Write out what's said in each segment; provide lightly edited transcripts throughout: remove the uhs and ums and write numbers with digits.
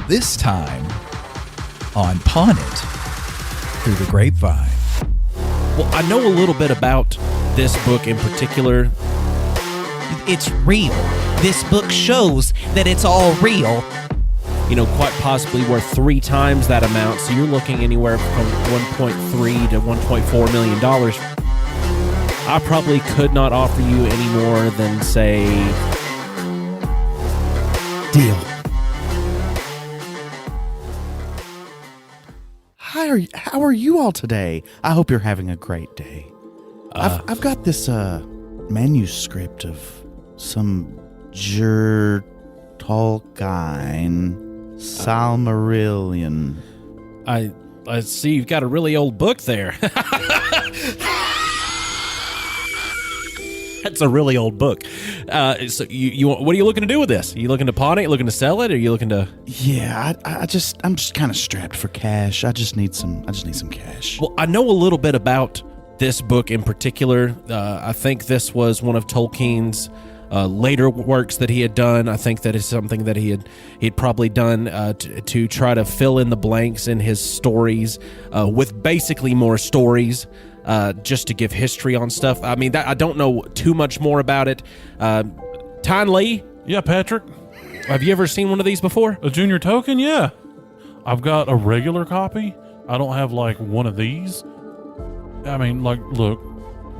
This time on Pawn It through the Grapevine. Well, I know a little bit about this book in particular. It's real. This book shows that it's all real. You know, quite possibly worth 3 times that amount. So you're looking anywhere from $1.3 to $1.4 million. I probably could not offer you any more than, say, Deal. How are you all today? I hope you're having a great day. I've got this manuscript of some Tolkien Silmarillion. I see you've got a really old book there. That's a really old book. So you what are you looking to do with this? Are you looking to pawn it? Are you looking to sell it? Or are you looking to? Yeah, I'm just kind of strapped for cash. I just need some cash. Well, I know a little bit about this book in particular. I think this was one of Tolkien's later works that he had done. I think that is something that he'd probably done to try to fill in the blanks in his stories with basically more stories. Just to give history on stuff. I mean, I don't know too much more about it. Tyne Lee? Yeah, Patrick. Have you ever seen one of these before? A junior token? Yeah. I've got a regular copy. I don't have, like, one of these. I mean, like, look,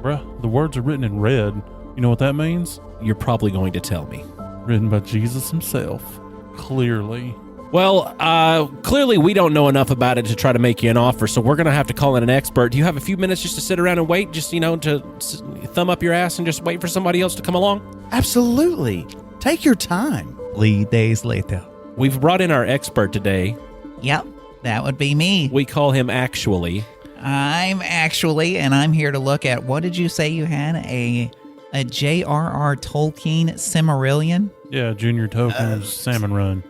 bruh, the words are written in red. You know what that means? You're probably going to tell me. Written by Jesus himself. Clearly. Well, clearly we don't know enough about it to try to make you an offer, so we're going to have to call in an expert. Do you have a few minutes just to sit around and wait, just, to thumb up your ass and just wait for somebody else to come along? Absolutely. Take your time. 3 days later. We've brought in our expert today. Yep, that would be me. We call him Actually. I'm Actually, and I'm here to look at, what did you say you had? A J.R.R. Tolkien Silmarillion? Yeah, junior token salmon run.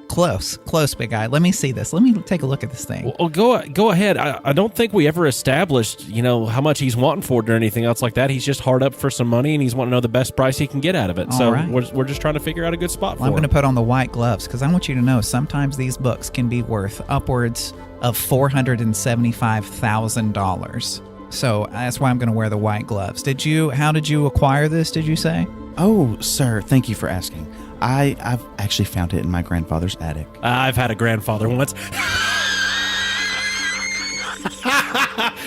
Close, big guy. Let me see this. Let me take a look at this thing. Well, go ahead. I don't think we ever established, how much he's wanting for it or anything else like that. He's just hard up for some money, and he's wanting to know the best price he can get out of it. So right. we're just trying to figure out a good spot for I'm him. going to put on the white gloves because I want you to know sometimes these books can be worth upwards of $475,000. So that's why I'm going to wear the white gloves. How did you acquire this, did you say? Oh, sir, thank you for asking. I've actually found it in my grandfather's attic. I've had a grandfather once.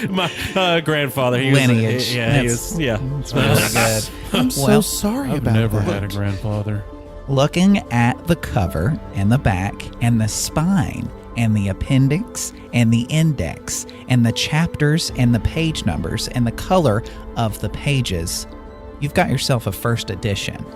My grandfather. He Lineage. Was, yeah. It's really good. I'm so sorry I've about never that. had a grandfather. Looking at the cover and the back and the spine and the appendix and the index and the chapters and the page numbers and the color of the pages, you've got yourself a first edition.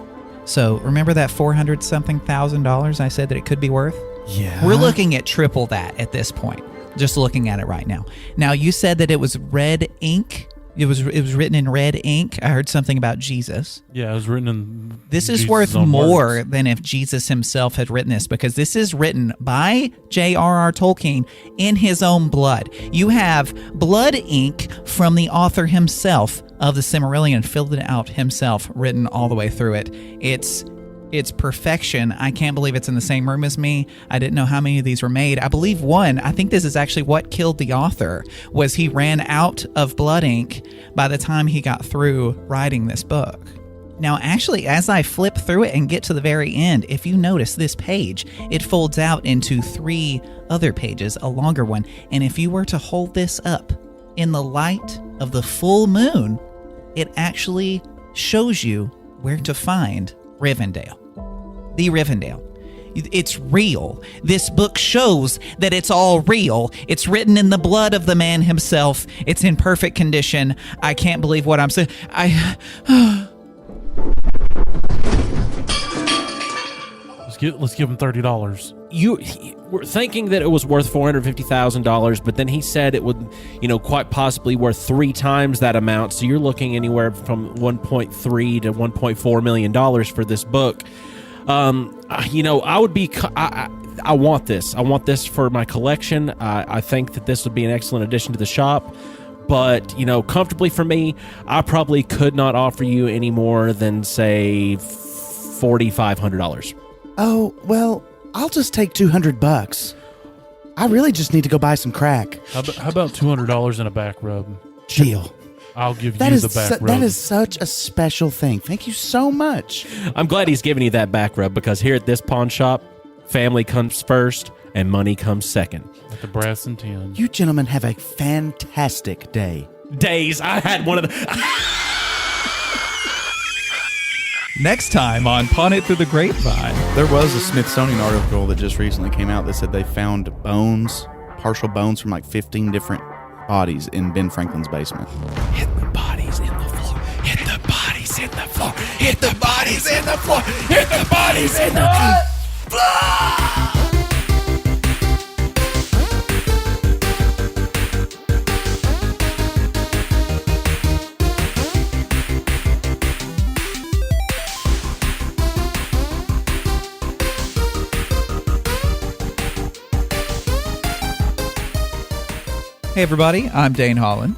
So remember that $400-something thousand I said that it could be worth? Yeah. We're looking at triple that at this point, just looking at it right now. Now, you said that it was red ink. It was written in red ink. I heard something about Jesus. Yeah, it was written in This is Jesus' worth own more words. than if Jesus himself had written this, because this is written by J.R.R. Tolkien in his own blood. You have blood ink from the author himself of the Silmarillion, filled it out himself, written all the way through it. It's perfection. I can't believe it's in the same room as me. I didn't know how many of these were made. I believe one. I think this is actually what killed the author, was he ran out of blood ink by the time he got through writing this book. Now, actually, as I flip through it and get to the very end, if you notice this page, it folds out into 3 other pages, a longer one. And if you were to hold this up in the light of the full moon, it actually shows you where to find Rivendell. The Rivendell. It's real. This book shows that it's all real. It's written in the blood of the man himself. It's in perfect condition. I can't believe what I'm saying. Let's give him $30. You were thinking that it was worth $450,000, but then he said it would, quite possibly worth 3 times that amount. So you're looking anywhere from $1.3 to $1.4 million for this book. I would be. I want this. I want this for my collection. I think that this would be an excellent addition to the shop. But, comfortably for me, I probably could not offer you any more than, say, $4,500. Oh, well, I'll just take $200. I really just need to go buy some crack. How about $200 in a back rub? Deal. I'll give That you is the back rub. that is such a special thing. Thank you so much. I'm glad he's giving you that back rub because here at this pawn shop, family comes first and money comes second. At the Brass and Tin. You gentlemen have a fantastic day. Days, I had one of the... Next time on Pawn It Through the Grapevine. There was a Smithsonian article that just recently came out that said they found bones, partial bones from like 15 different bodies in Ben Franklin's basement. Hit the bodies in the floor. Hit the bodies in the floor. Hit the bodies in the floor. Hit the bodies in the floor. Hey, everybody. I'm Dane Holland.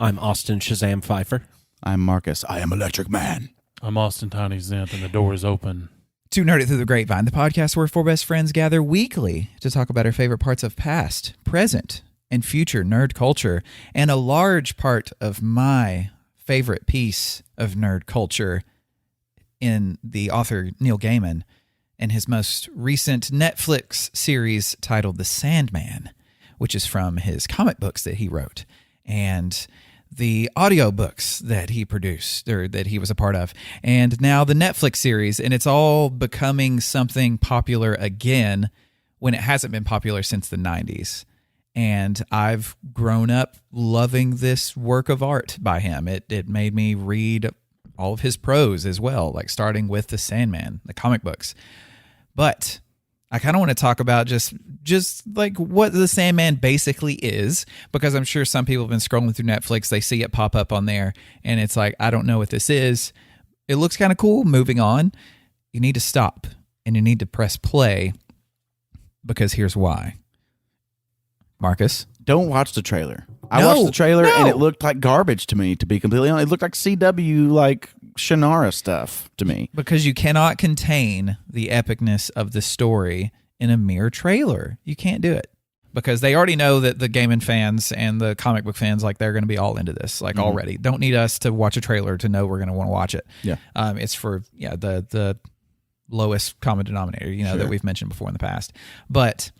I'm Austin Shazam Pfeiffer. I'm Marcus. I am Electric Man. I'm Austin Tiny Zent, and the door is open. To Nerd It Through the Grapevine, the podcast where four best friends gather weekly to talk about our favorite parts of past, present, and future nerd culture. And a large part of my favorite piece of nerd culture in the author Neil Gaiman and his most recent Netflix series titled The Sandman, which is from his comic books that he wrote and the audiobooks that he produced or that he was a part of, and now the Netflix series. And it's all becoming something popular again when it hasn't been popular since the 90s. And I've grown up loving this work of art by him. It made me read all of his prose as well, like starting with The Sandman, the comic books. But I kind of want to talk about just like what The Sandman basically is, because I'm sure some people have been scrolling through Netflix. They see it pop up on there and it's like, I don't know what this is. It looks kind of cool. Moving on. You need to stop and you need to press play, because here's why. Marcus? Don't watch the trailer. I watched the trailer No. and it looked like garbage to me, to be completely honest. It looked like CW, like Shannara stuff to me. Because you cannot contain the epicness of the story in a mere trailer. You can't do it. Because they already know that the Gaiman fans and the comic book fans, like, they're going to be all into this, like, already. Don't need us to watch a trailer to know we're going to want to watch it. Yeah. It's for, the lowest common denominator, that we've mentioned before in the past. But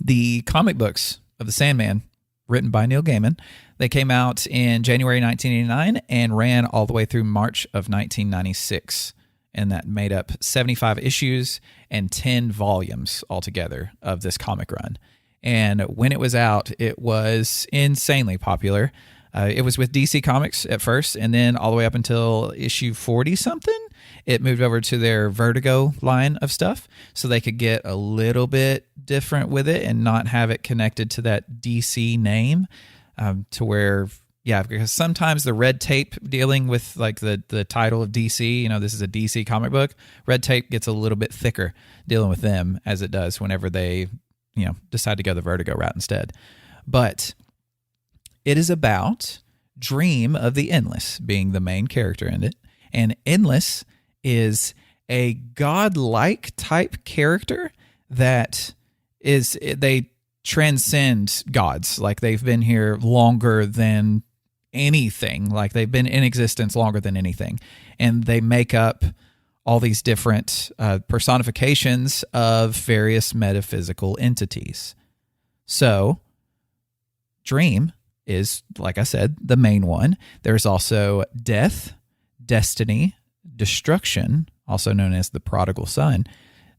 the comic books of The Sandman, written by Neil Gaiman, they came out in January 1989 and ran all the way through March of 1996. And that made up 75 issues and 10 volumes altogether of this comic run. And when it was out, it was insanely popular. It was with DC Comics at first, and then all the way up until issue 40-something, it moved over to their Vertigo line of stuff, so they could get a little bit different with it and not have it connected to that DC name, to where, because sometimes the red tape dealing with like the title of DC, this is a DC comic book, red tape gets a little bit thicker dealing with them as it does whenever they, decide to go the Vertigo route instead. But it is about Dream of the Endless being the main character in it. And Endless is a godlike type character that they transcend gods. Like, they've been here longer than anything. Like, they've been in existence longer than anything. And they make up all these different personifications of various metaphysical entities. So, Dream is, like I said, the main one. There's also Death, Destiny, Destruction, also known as the Prodigal Son,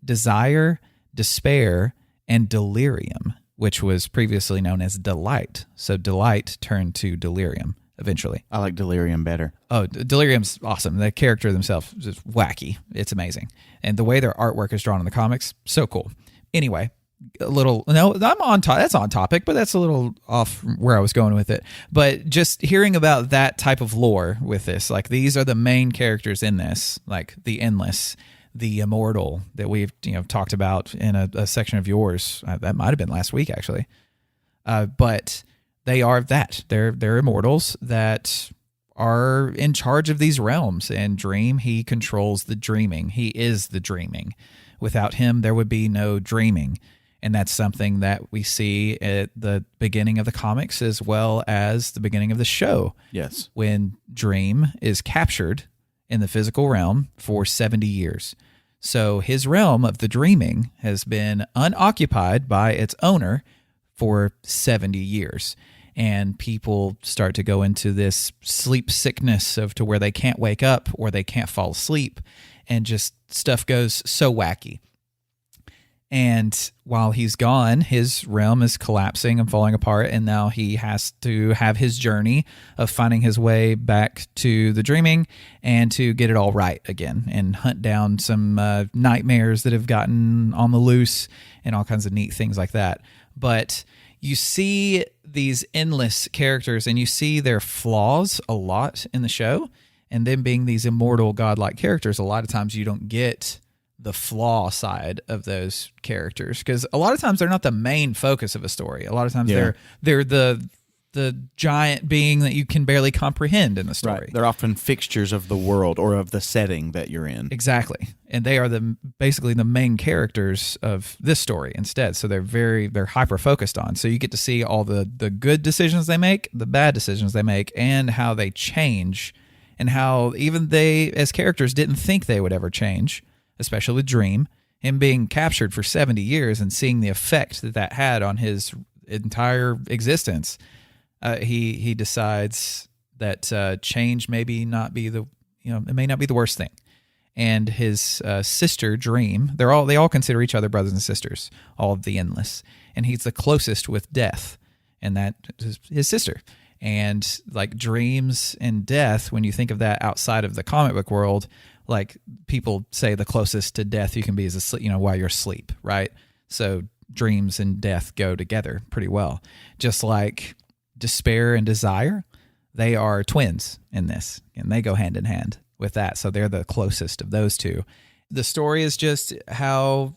Desire, Despair, and Delirium, which was previously known as Delight. So Delight turned to Delirium eventually. I like Delirium better. Oh, Delirium's awesome. The character themselves is just wacky. It's amazing. And the way their artwork is drawn in the comics, so cool. Anyway, I'm on that's on topic, but that's a little off where I was going with it. But just hearing about that type of lore with this, like, these are the main characters in this, like the Endless, the Immortal that we've talked about in a section of yours. That might have been last week, actually. But they are that. They're immortals that are in charge of these realms. And Dream, he controls the dreaming. He is the dreaming, Without him, there would be no dreaming. And that's something that we see at the beginning of the comics as well as the beginning of the show. Yes. When Dream is captured in the physical realm for 70 years. So his realm of the dreaming has been unoccupied by its owner for 70 years. And people start to go into this sleep sickness of to where they can't wake up or they can't fall asleep. And just stuff goes so wacky. And while he's gone, his realm is collapsing and falling apart. And now he has to have his journey of finding his way back to the dreaming and to get it all right again and hunt down some nightmares that have gotten on the loose and all kinds of neat things like that. But you see these endless characters and you see their flaws a lot in the show. And them being these immortal godlike characters, a lot of times you don't get the flaw side of those characters because a lot of times they're not the main focus of a story. A lot of times they're the giant being that you can barely comprehend in the story. Right. They're often fixtures of the world or of the setting that you're in. Exactly. And they are basically the main characters of this story instead. So they're hyper focused on. So you get to see all the good decisions they make, the bad decisions they make, and how they change and how even they as characters didn't think they would ever change. Especially with Dream, him being captured for 70 years and seeing the effect that had on his entire existence, he decides that change maybe not be it may not be the worst thing. And his sister Dream, they all consider each other brothers and sisters, all of the Endless, and he's the closest with Death, and that is his sister. And like dreams and death, when you think of that outside of the comic book world. Like people say the closest to death you can be is while you're asleep, right? So dreams and death go together pretty well. Just like despair and desire, they are twins in this, and they go hand in hand with that. So they're the closest of those two. The story is just how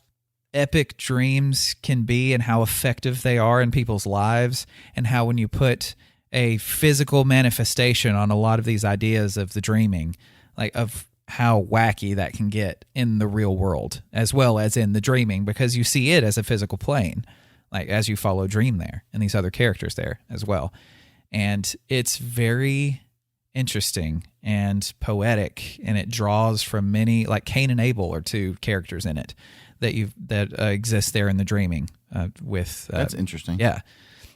epic dreams can be and how effective they are in people's lives, and how when you put a physical manifestation on a lot of these ideas of the dreaming, like of how wacky that can get in the real world as well as in the dreaming, because you see it as a physical plane, like as you follow Dream there and these other characters there as well. And it's very interesting and poetic, and it draws from many, like Cain and Abel are two characters in it that exist there in the dreaming with that's interesting. Yeah.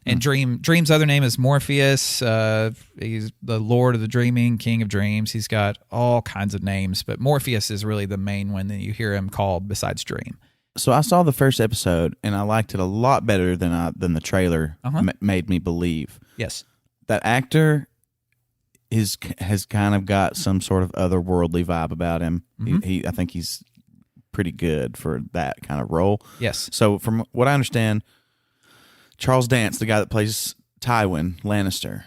And Dream's other name is Morpheus. He's the Lord of the Dreaming, King of Dreams. He's got all kinds of names, but Morpheus is really the main one that you hear him called besides Dream. So I saw the first episode, and I liked it a lot better than the trailer made me believe. Yes. That actor has kind of got some sort of otherworldly vibe about him. I think he's pretty good for that kind of role. Yes. So from what I understand, Charles Dance, the guy that plays Tywin Lannister,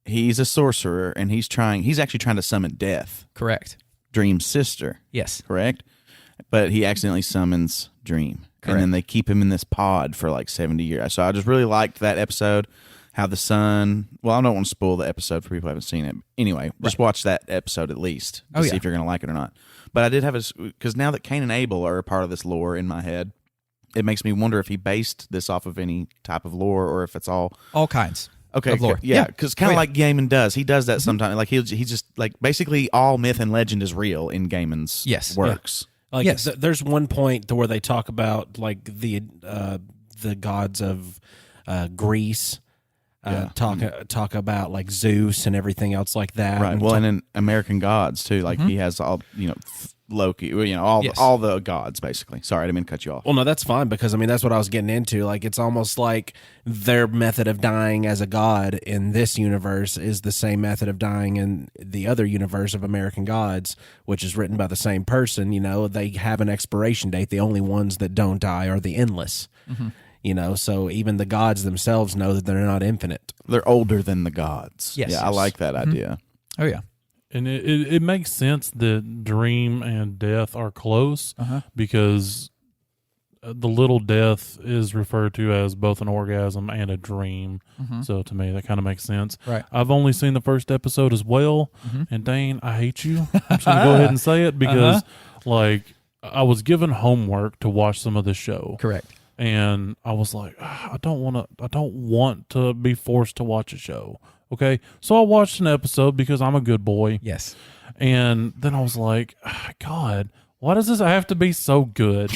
he's a sorcerer, and he's actually trying to summon Death. Correct. Dream's sister. Yes. Correct? But he accidentally summons Dream. Correct. And then they keep him in this pod for like 70 years. So I just really liked that episode, how the son... Well, I don't want to spoil the episode for people who haven't seen it. Anyway, just watch that episode at least to see if you're going to like it or not. But I did have because now that Cain and Abel are a part of this lore in my head, it makes me wonder if he based this off of any type of lore or if it's all kinds. Okay, of lore. Yeah, because kind of like Gaiman does. He does that sometimes. Like he just like basically all myth and legend is real in Gaiman's works. Yeah. Like there's one point to where they talk about like the gods of Greece. Talk about like Zeus and everything else like that. Right. Well, and in American Gods too. Like he has all Loki, all the gods basically. Sorry, I didn't mean to cut you off. Well, no, that's fine because I mean that's what I was getting into. Like it's almost like their method of dying as a god in this universe is the same method of dying in the other universe of American Gods, which is written by the same person. They have an expiration date. The only ones that don't die are the Endless. So even the gods themselves know that they're not infinite. They're older than the gods. Yes. Yeah, I like that idea. Oh yeah. And it makes sense that Dream and Death are close because the little Death is referred to as both an orgasm and a dream. So to me, that kind of makes sense. Right. I've only seen the first episode as well. And Dane, I hate you. I'm just going to go ahead and say it because like I was given homework to watch some of the show. Correct. And I was like, I don't want to be forced to watch a show. Okay. So I watched an episode because I'm a good boy. Yes. And then I was like, God, why does this have to be so good?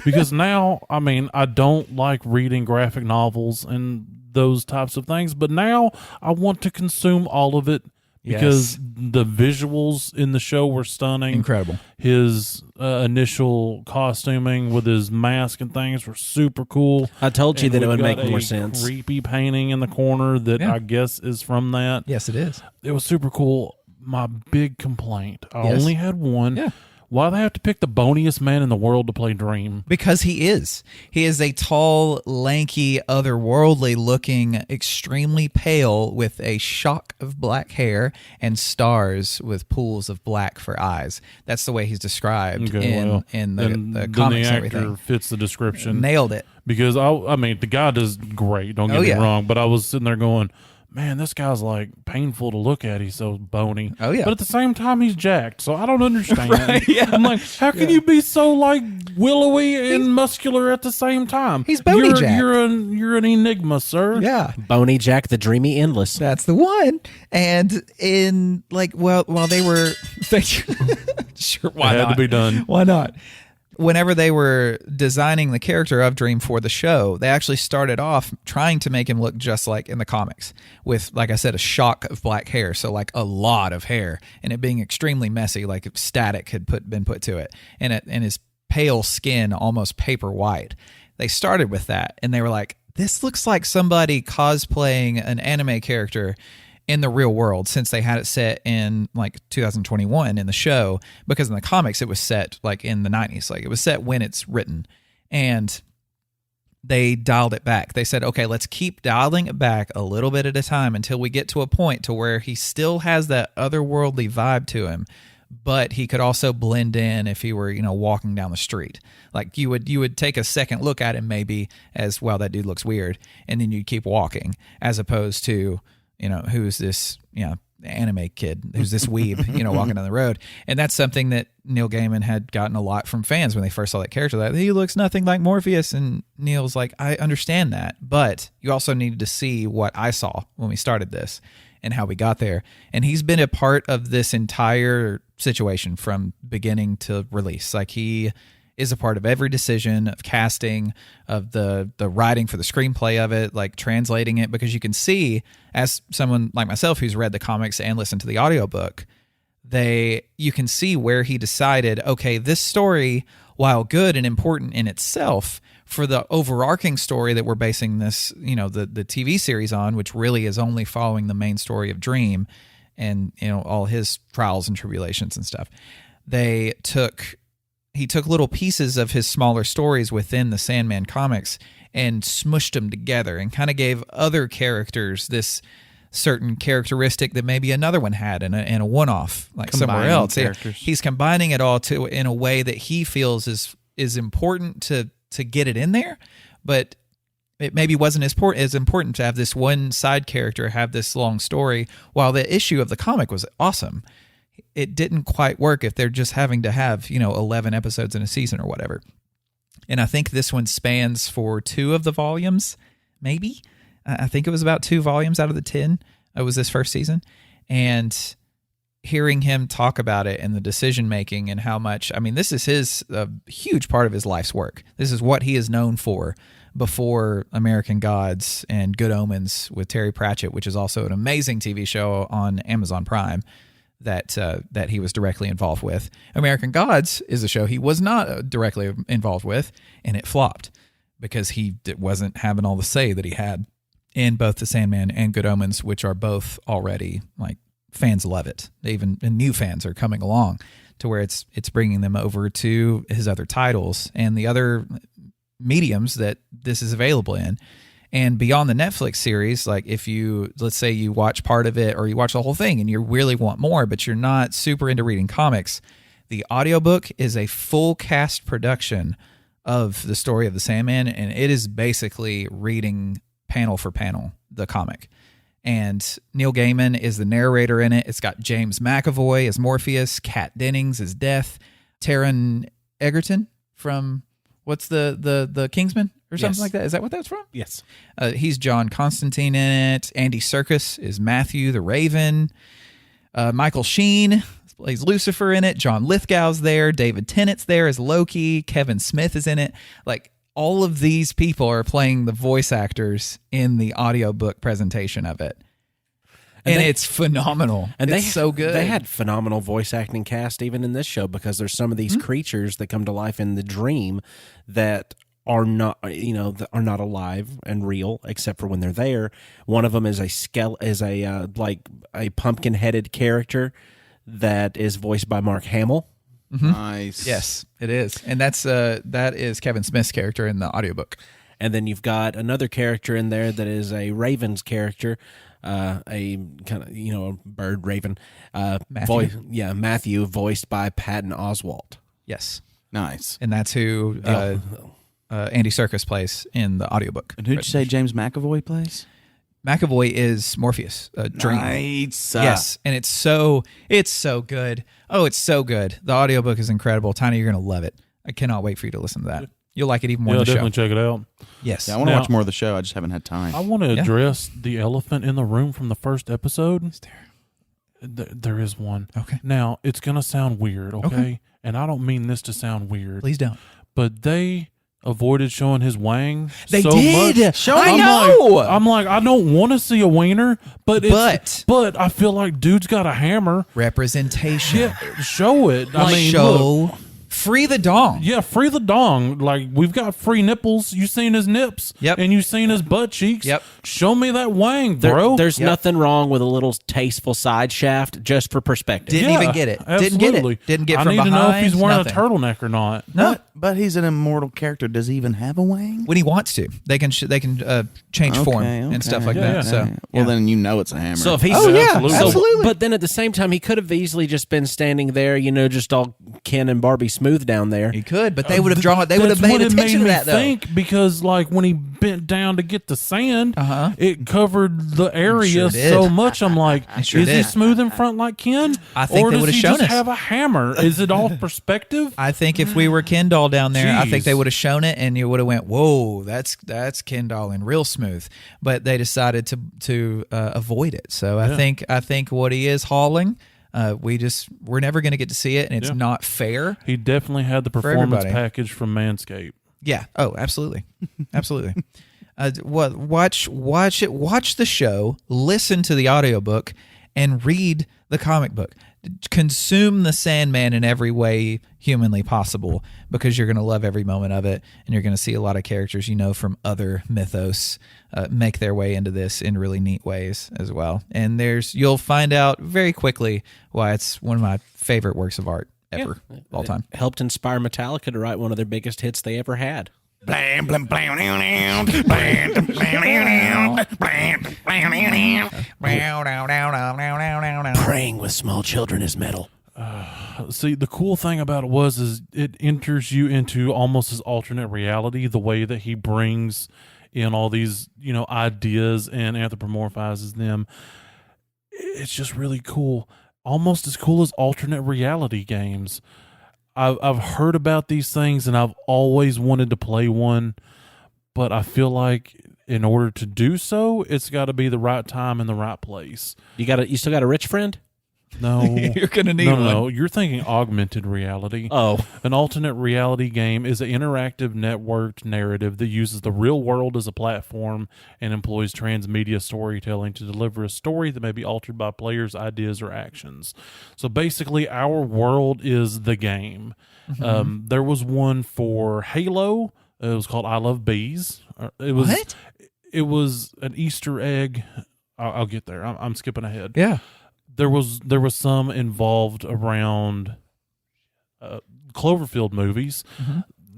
Because now, I mean, I don't like reading graphic novels and those types of things, but now I want to consume all of it because the visuals in the show were stunning. Incredible. His initial costuming with his mask and things were super cool. I told you And that it we've would make got more a sense. Creepy painting in the corner that I guess is from that. Yes, it is. It was super cool. My big complaint, I Yes. only had one. Yeah. Why they have to pick the boniest man in the world to play Dream? Because he is. He is a tall, lanky, otherworldly looking, extremely pale with a shock of black hair and stars with pools of black for eyes. That's the way he's described in the comics the and actor everything. fits the description. Nailed it. Because I mean, the guy does great. Don't get me wrong, but I was sitting there going, man, this guy's like painful to look at. He's so bony. Oh, yeah. But at the same time, he's jacked. So I don't understand. Right, yeah. I'm like, how can you be so like willowy and muscular at the same time? He's bony you're, jacked. You're an enigma, sir. Yeah. Boney Jack, the dreamy endless. That's the one. And in while they were sure, why It had not? to be done. Why not? Whenever they were designing the character of Dream for the show, they actually started off trying to make him look just like in the comics with, like I said, a shock of black hair. So like a lot of hair and it being extremely messy, like static had been put to it, and his pale skin almost paper white. They started with that and they were like, this looks like somebody cosplaying an anime character in the real world, since they had it set in like 2021 in the show, because in the comics it was set like in the 90s, like it was set when it's written, and they dialed it back. They said, okay, let's keep dialing it back a little bit at a time until we get to a point to where he still has that otherworldly vibe to him, but he could also blend in if he were, walking down the street. Like you would take a second look at him maybe as, well, that dude looks weird, and then you'd keep walking, as opposed to, who's this, anime kid, who's this weeb, walking down the road. And that's something that Neil Gaiman had gotten a lot from fans when they first saw that character, that he looks nothing like Morpheus. And Neil's like, I understand that, but you also needed to see what I saw when we started this and how we got there. And he's been a part of this entire situation from beginning to release. Like, he is a part of every decision of casting, of the writing for the screenplay of it, like translating it, because you can see, as someone like myself who's read the comics and listened to the audiobook, you can see where he decided, okay, this story, while good and important in itself, for the overarching story that we're basing this, the TV series on, which really is only following the main story of Dream and, all his trials and tribulations and stuff, he took little pieces of his smaller stories within the Sandman comics and smushed them together and kind of gave other characters this certain characteristic that maybe another one had in a one-off, like somewhere else. Characters. He's combining it all in a way that he feels is important to get it in there, but it maybe wasn't as important to have this one side character have this long story, while the issue of the comic was awesome. It didn't quite work if they're just having to have, 11 episodes in a season or whatever. And I think this one spans for 2 of the volumes, maybe. I think it was about 2 volumes out of the 10. It was this first season. And hearing him talk about it and the decision making and how much, this is a huge part of his life's work. This is what he is known for before American Gods and Good Omens with Terry Pratchett, which is also an amazing TV show on Amazon Prime that he was directly involved with. American Gods is a show he was not directly involved with, and it flopped because he wasn't having all the say that he had in both The Sandman and Good Omens, which are both already, like, fans love it. And new fans are coming along to where it's bringing them over to his other titles and the other mediums that this is available in. And beyond the Netflix series, like, if let's say you watch part of it or you watch the whole thing and you really want more, but you're not super into reading comics, the audiobook is a full cast production of the story of the Sandman, and it is basically reading panel for panel the comic. And Neil Gaiman is the narrator in it. It's got James McAvoy as Morpheus, Kat Dennings as Death, Taron Egerton from what's the Kingsman or something Yes. like that? Is that what that's from? Yes. He's John Constantine in it. Andy Serkis is Matthew the Raven. Michael Sheen plays Lucifer in it. John Lithgow's there. David Tennant's there as Loki. Kevin Smith is in it. Like, all of these people are playing the voice actors in the audiobook presentation of it. And it's phenomenal. And it's so good. They had phenomenal voice acting cast even in this show, because there's some of these creatures that come to life in the dream that are not, that are not alive and real except for when they're there. One of them is a pumpkin-headed character that is voiced by Mark Hamill. Nice. Yes, it is. And that is Kevin Smith's character in the audiobook. And then you've got another character in there that is a Raven's character, a kind of, a bird raven. Matthew. Matthew, voiced by Patton Oswalt. Yes. Nice. And that's who Andy Serkis plays in the audiobook. And who'd you say James McAvoy plays? McAvoy is Morpheus. Dream. Nice. Yes, and it's so good. Oh, it's so good. The audiobook is incredible. Tiny, you're going to love it. I cannot wait for you to listen to that. You'll like it even more than the show. Definitely check it out. Yes. Yeah, I want to watch more of the show. I just haven't had time. I want to address the elephant in the room from the first episode. Is there? There is one. Okay. Now, it's going to sound weird, okay? And I don't mean this to sound weird. Please don't. But they avoided showing his wang They so did. much. I know. I'm like, I don't want to see a wiener, but I feel like dude's got a hammer. Representation. Yeah, show it. I mean, look, free the dong. yeah, free the dong. Like, we've got free nipples. You seen his nips. Yep. And you seen his butt cheeks. Yep. Show me that wang, bro. There's nothing wrong with a little tasteful side shaft just for perspective. Didn't even get it. Didn't get Absolutely. it. Didn't get I from need to know if he's behind, wearing nothing. a turtleneck or not. No. But he's an immortal character. Does he even have a wang? When he wants to, they can change form and stuff like that. Yeah. So, Well, then it's a hammer. So if he's absolutely. But then at the same time, he could have easily just been standing there, just all Ken and Barbie smooth down there. he could, but they would have drawn. They would have That's paid what it attention to made that, me though. think, because like when he bent down to get the sand, it covered the area Sure did. so much. I'm like, sure is he did. smooth in front like Ken? I think or they does would've he shown just us. have a hammer? Is it all perspective? I think if we were Ken doll down there, I think Jeez. they would have shown it, and you would have went, "Whoa, that's Ken doll and real smooth." But they decided to avoid it. So I think what he is hauling, we're never going to get to see it, and it's not fair. He definitely had the performance everybody. package from Manscaped. Yeah. Oh, absolutely, absolutely. Watch the show, listen to the audiobook, and read the comic book. Consume the Sandman in every way humanly possible, because you're going to love every moment of it, and you're going to see a lot of characters from other mythos make their way into this in really neat ways as well. And you'll find out very quickly why it's one of my favorite works of art ever, all time. It helped inspire Metallica to write one of their biggest hits they ever had. Blam, blam, blam, blam, blam, blam, blam, blam. Praying with small children is metal. See, the cool thing about it is it enters you into almost his alternate reality, the way that he brings in all these, ideas and anthropomorphizes them. It's just really cool. Almost as cool as alternate reality games. I've heard about these things, and I've always wanted to play one, but I feel like in order to do so, it's got to be the right time and the right place. You still got a rich friend? No, You're gonna need no. one. You're thinking augmented reality. Oh. An alternate reality game is an interactive networked narrative that uses the real world as a platform and employs transmedia storytelling to deliver a story that may be altered by players' ideas or actions. So basically, our world is the game. Mm-hmm. There was one for Halo. It was called I Love Bees. It was, What? It was an Easter egg. I'll get there. I'm skipping ahead. Yeah. There was some involved around Cloverfield movies.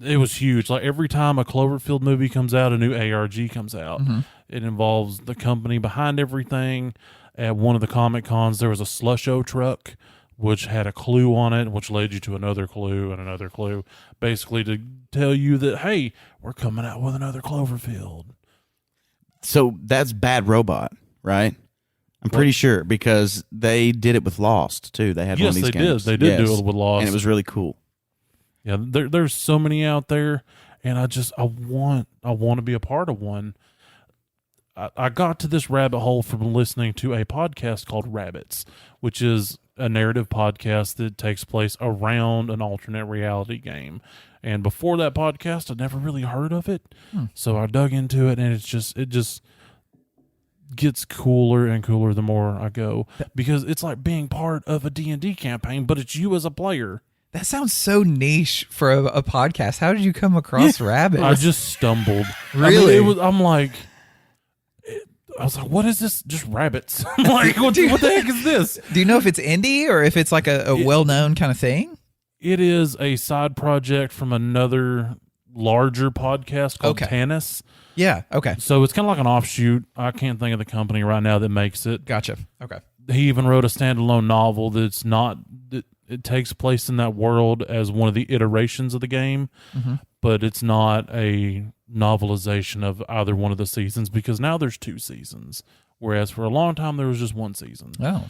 It was huge. Like every time a Cloverfield movie comes out, a new ARG comes out. It involves the company behind everything. At one of the Comic Cons, there was a Slusho truck, which had a clue on it, which led you to another clue and another clue, basically to tell you that, hey, we're coming out with another Cloverfield. So that's Bad Robot, right? I'm pretty sure, because they did it with Lost too. They had one of these games. They did do it with Lost, and it was really cool. Yeah, there's so many out there, and I want to be a part of one. I got to this rabbit hole from listening to a podcast called Rabbits, which is a narrative podcast that takes place around an alternate reality game. And before that podcast, I'd never really heard of it. So I dug into it, and it just gets cooler and cooler the more I go, because it's like being part of a D&D campaign, but it's you as a player. That sounds so niche for a podcast. How did you come across Rabbits? I just stumbled. Really? I was like, what is this? Just rabbits. I'm like, what the heck is this? Do you know if it's indie or if it's like a well-known kind of thing? It is a side project from another larger podcast called Tannis. Yeah, okay. So it's kind of like an offshoot. I can't think of the company right now that makes it. Gotcha. Okay. He even wrote a standalone novel that's not... It takes place in that world as one of the iterations of the game, but it's not a novelization of either one of the seasons, because now there's 2 seasons, whereas for a long time there was just 1 season. Oh.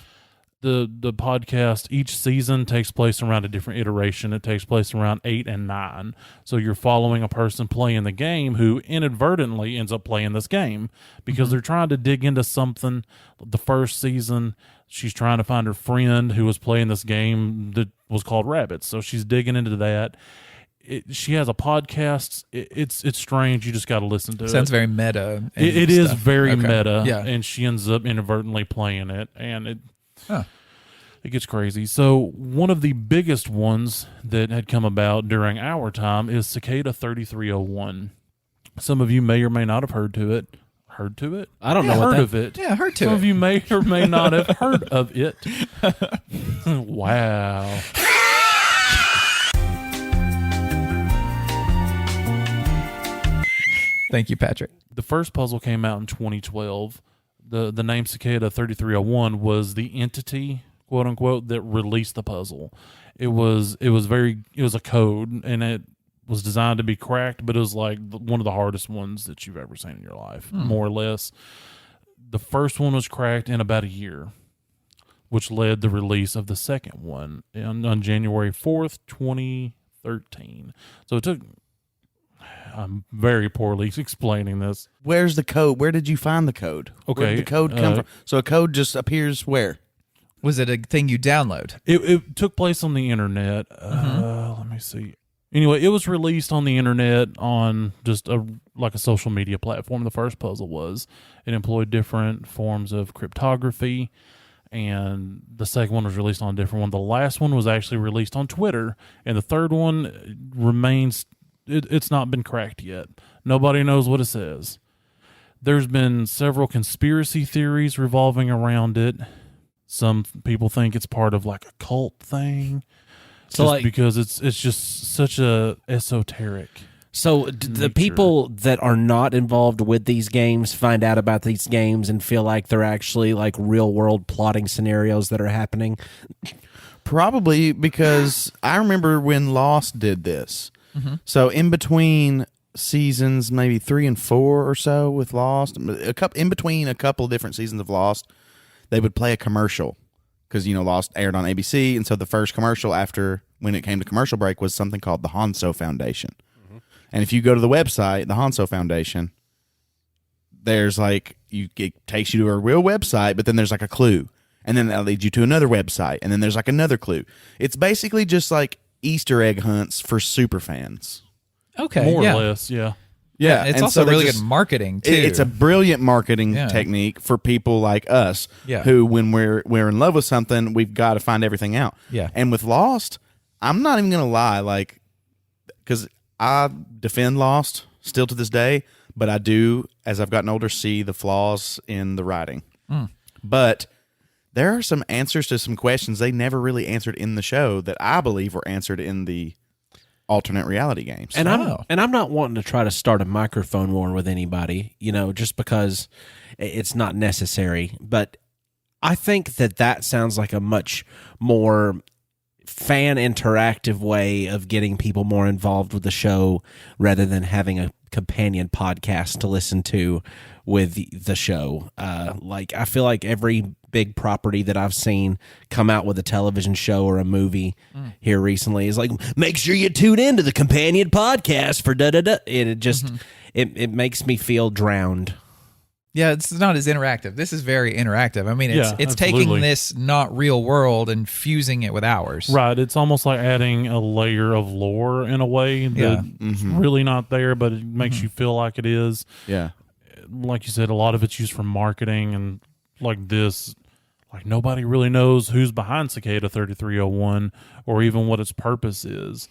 The podcast, each season takes place around a different iteration. It takes place around 8 and 9. So you're following a person playing the game who inadvertently ends up playing this game because they're trying to dig into something. The first season, she's trying to find her friend who was playing this game that was called Rabbits. So she's digging into that. She has a podcast. It's strange. You just got to listen to it. Sounds very meta. It is very meta. Yeah. And she ends up inadvertently playing it. And it gets crazy. So one of the biggest ones that had come about during our time is Cicada 3301. Some of you may or may not have heard to it. Heard to it? I don't know what heard that, of it. Yeah, heard to Some it. of you may or may not have heard of it. Wow. Thank you, Patrick. The first puzzle came out in 2012. The name Cicada 3301 was the entity, quote unquote, that released the puzzle. It was a code, and it was designed to be cracked, but it was like one of the hardest ones that you've ever seen in your life, more or less. The first one was cracked in about a year, which led the release of the second one on January 4th, 2013. So it took... I'm very poorly explaining this. Where's the code? Where did you find the code? Okay, Where did the code come from? So a code just appears where? Was it a thing you download? It took place on the internet. Let me see. Anyway, it was released on the internet on just a social media platform. The first puzzle was. It employed different forms of cryptography, and the second one was released on a different one. The last one was actually released on Twitter, and the third one remains... It's not been cracked yet. Nobody knows what it says. There's been several conspiracy theories revolving around it. Some people think it's part of like a cult thing. So just because it's just such a esoteric. So the people that are not involved with these games find out about these games and feel like they're actually like real world plotting scenarios that are happening? Probably, because I remember when Lost did this. So in between seasons, maybe 3 and 4 or so with Lost, in between a couple of different seasons of Lost, they would play a commercial because, Lost aired on ABC. And so the first commercial after when it came to commercial break was something called the Hanso Foundation. And if you go to the website, the Hanso Foundation, there's it takes you to a real website, but then there's like a clue. And then that leads you to another website. And then there's like another clue. It's basically just like Easter egg hunts for super fans. Okay. More or less, yeah. Yeah, it's also really good marketing, too. It's a brilliant marketing technique for people like us who, when we're in love with something, we've got to find everything out. Yeah. And with Lost, I'm not even going to lie, because I defend Lost still to this day, but I do, as I've gotten older, see the flaws in the writing. But there are some answers to some questions they never really answered in the show that I believe were answered in the alternate reality games. And I'm not wanting to try to start a microphone war with anybody, just because it's not necessary. But I think that sounds like a much more fan interactive way of getting people more involved with the show rather than having a companion podcast to listen to with the show. I feel like every big property that I've seen come out with a television show or a movie here recently is like, make sure you tune into the companion podcast for da-da-da. And it just, it makes me feel drowned. Yeah, it's not as interactive. This is very interactive. I mean, it's taking this not real world and fusing it with ours. Right. It's almost like adding a layer of lore in a way that's really not there, but it makes you feel like it is. Yeah. Like you said, a lot of it's used for marketing and like this. Like nobody really knows who's behind Cicada 3301 or even what its purpose is.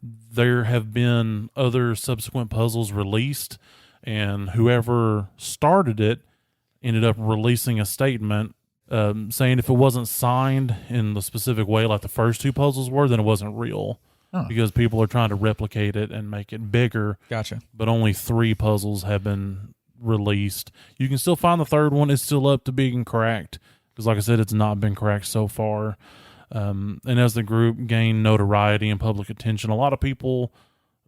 There have been other subsequent puzzles released, and whoever started it ended up releasing a statement saying if it wasn't signed in the specific way like the first two puzzles were, then it wasn't real. Because people are trying to replicate it and make it bigger. Gotcha. But only 3 puzzles have been released. You can still find the third one. It's still up to being cracked. Because like I said, it's not been cracked so far. And as the group gained notoriety and public attention, a lot of people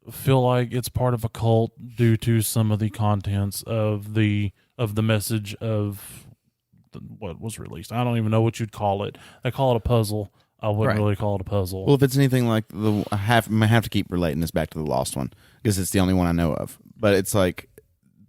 feel like it's part of a cult due to some of the contents of the message of what was released. I don't even know what you'd call it. They call it a puzzle. I wouldn't really call it a puzzle. Well, if it's anything like I have to keep relating this back to the Lost one because it's the only one I know of. But it's like,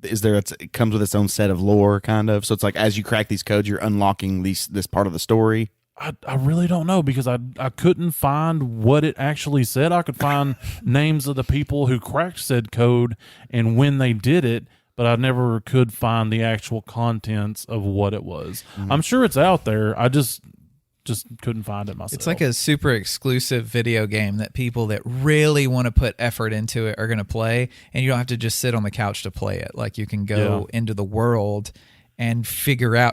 it comes with its own set of lore, kind of. So it's like as you crack these codes, you're unlocking this part of the story. I really don't know because I couldn't find what it actually said. I could find names of the people who cracked said code and when they did it, but I never could find the actual contents of what it was. I'm sure it's out there. I just couldn't find it myself. It's like a super exclusive video game that people that really want to put effort into it are going to play, and you don't have to just sit on the couch to play it. Like you can go into the world and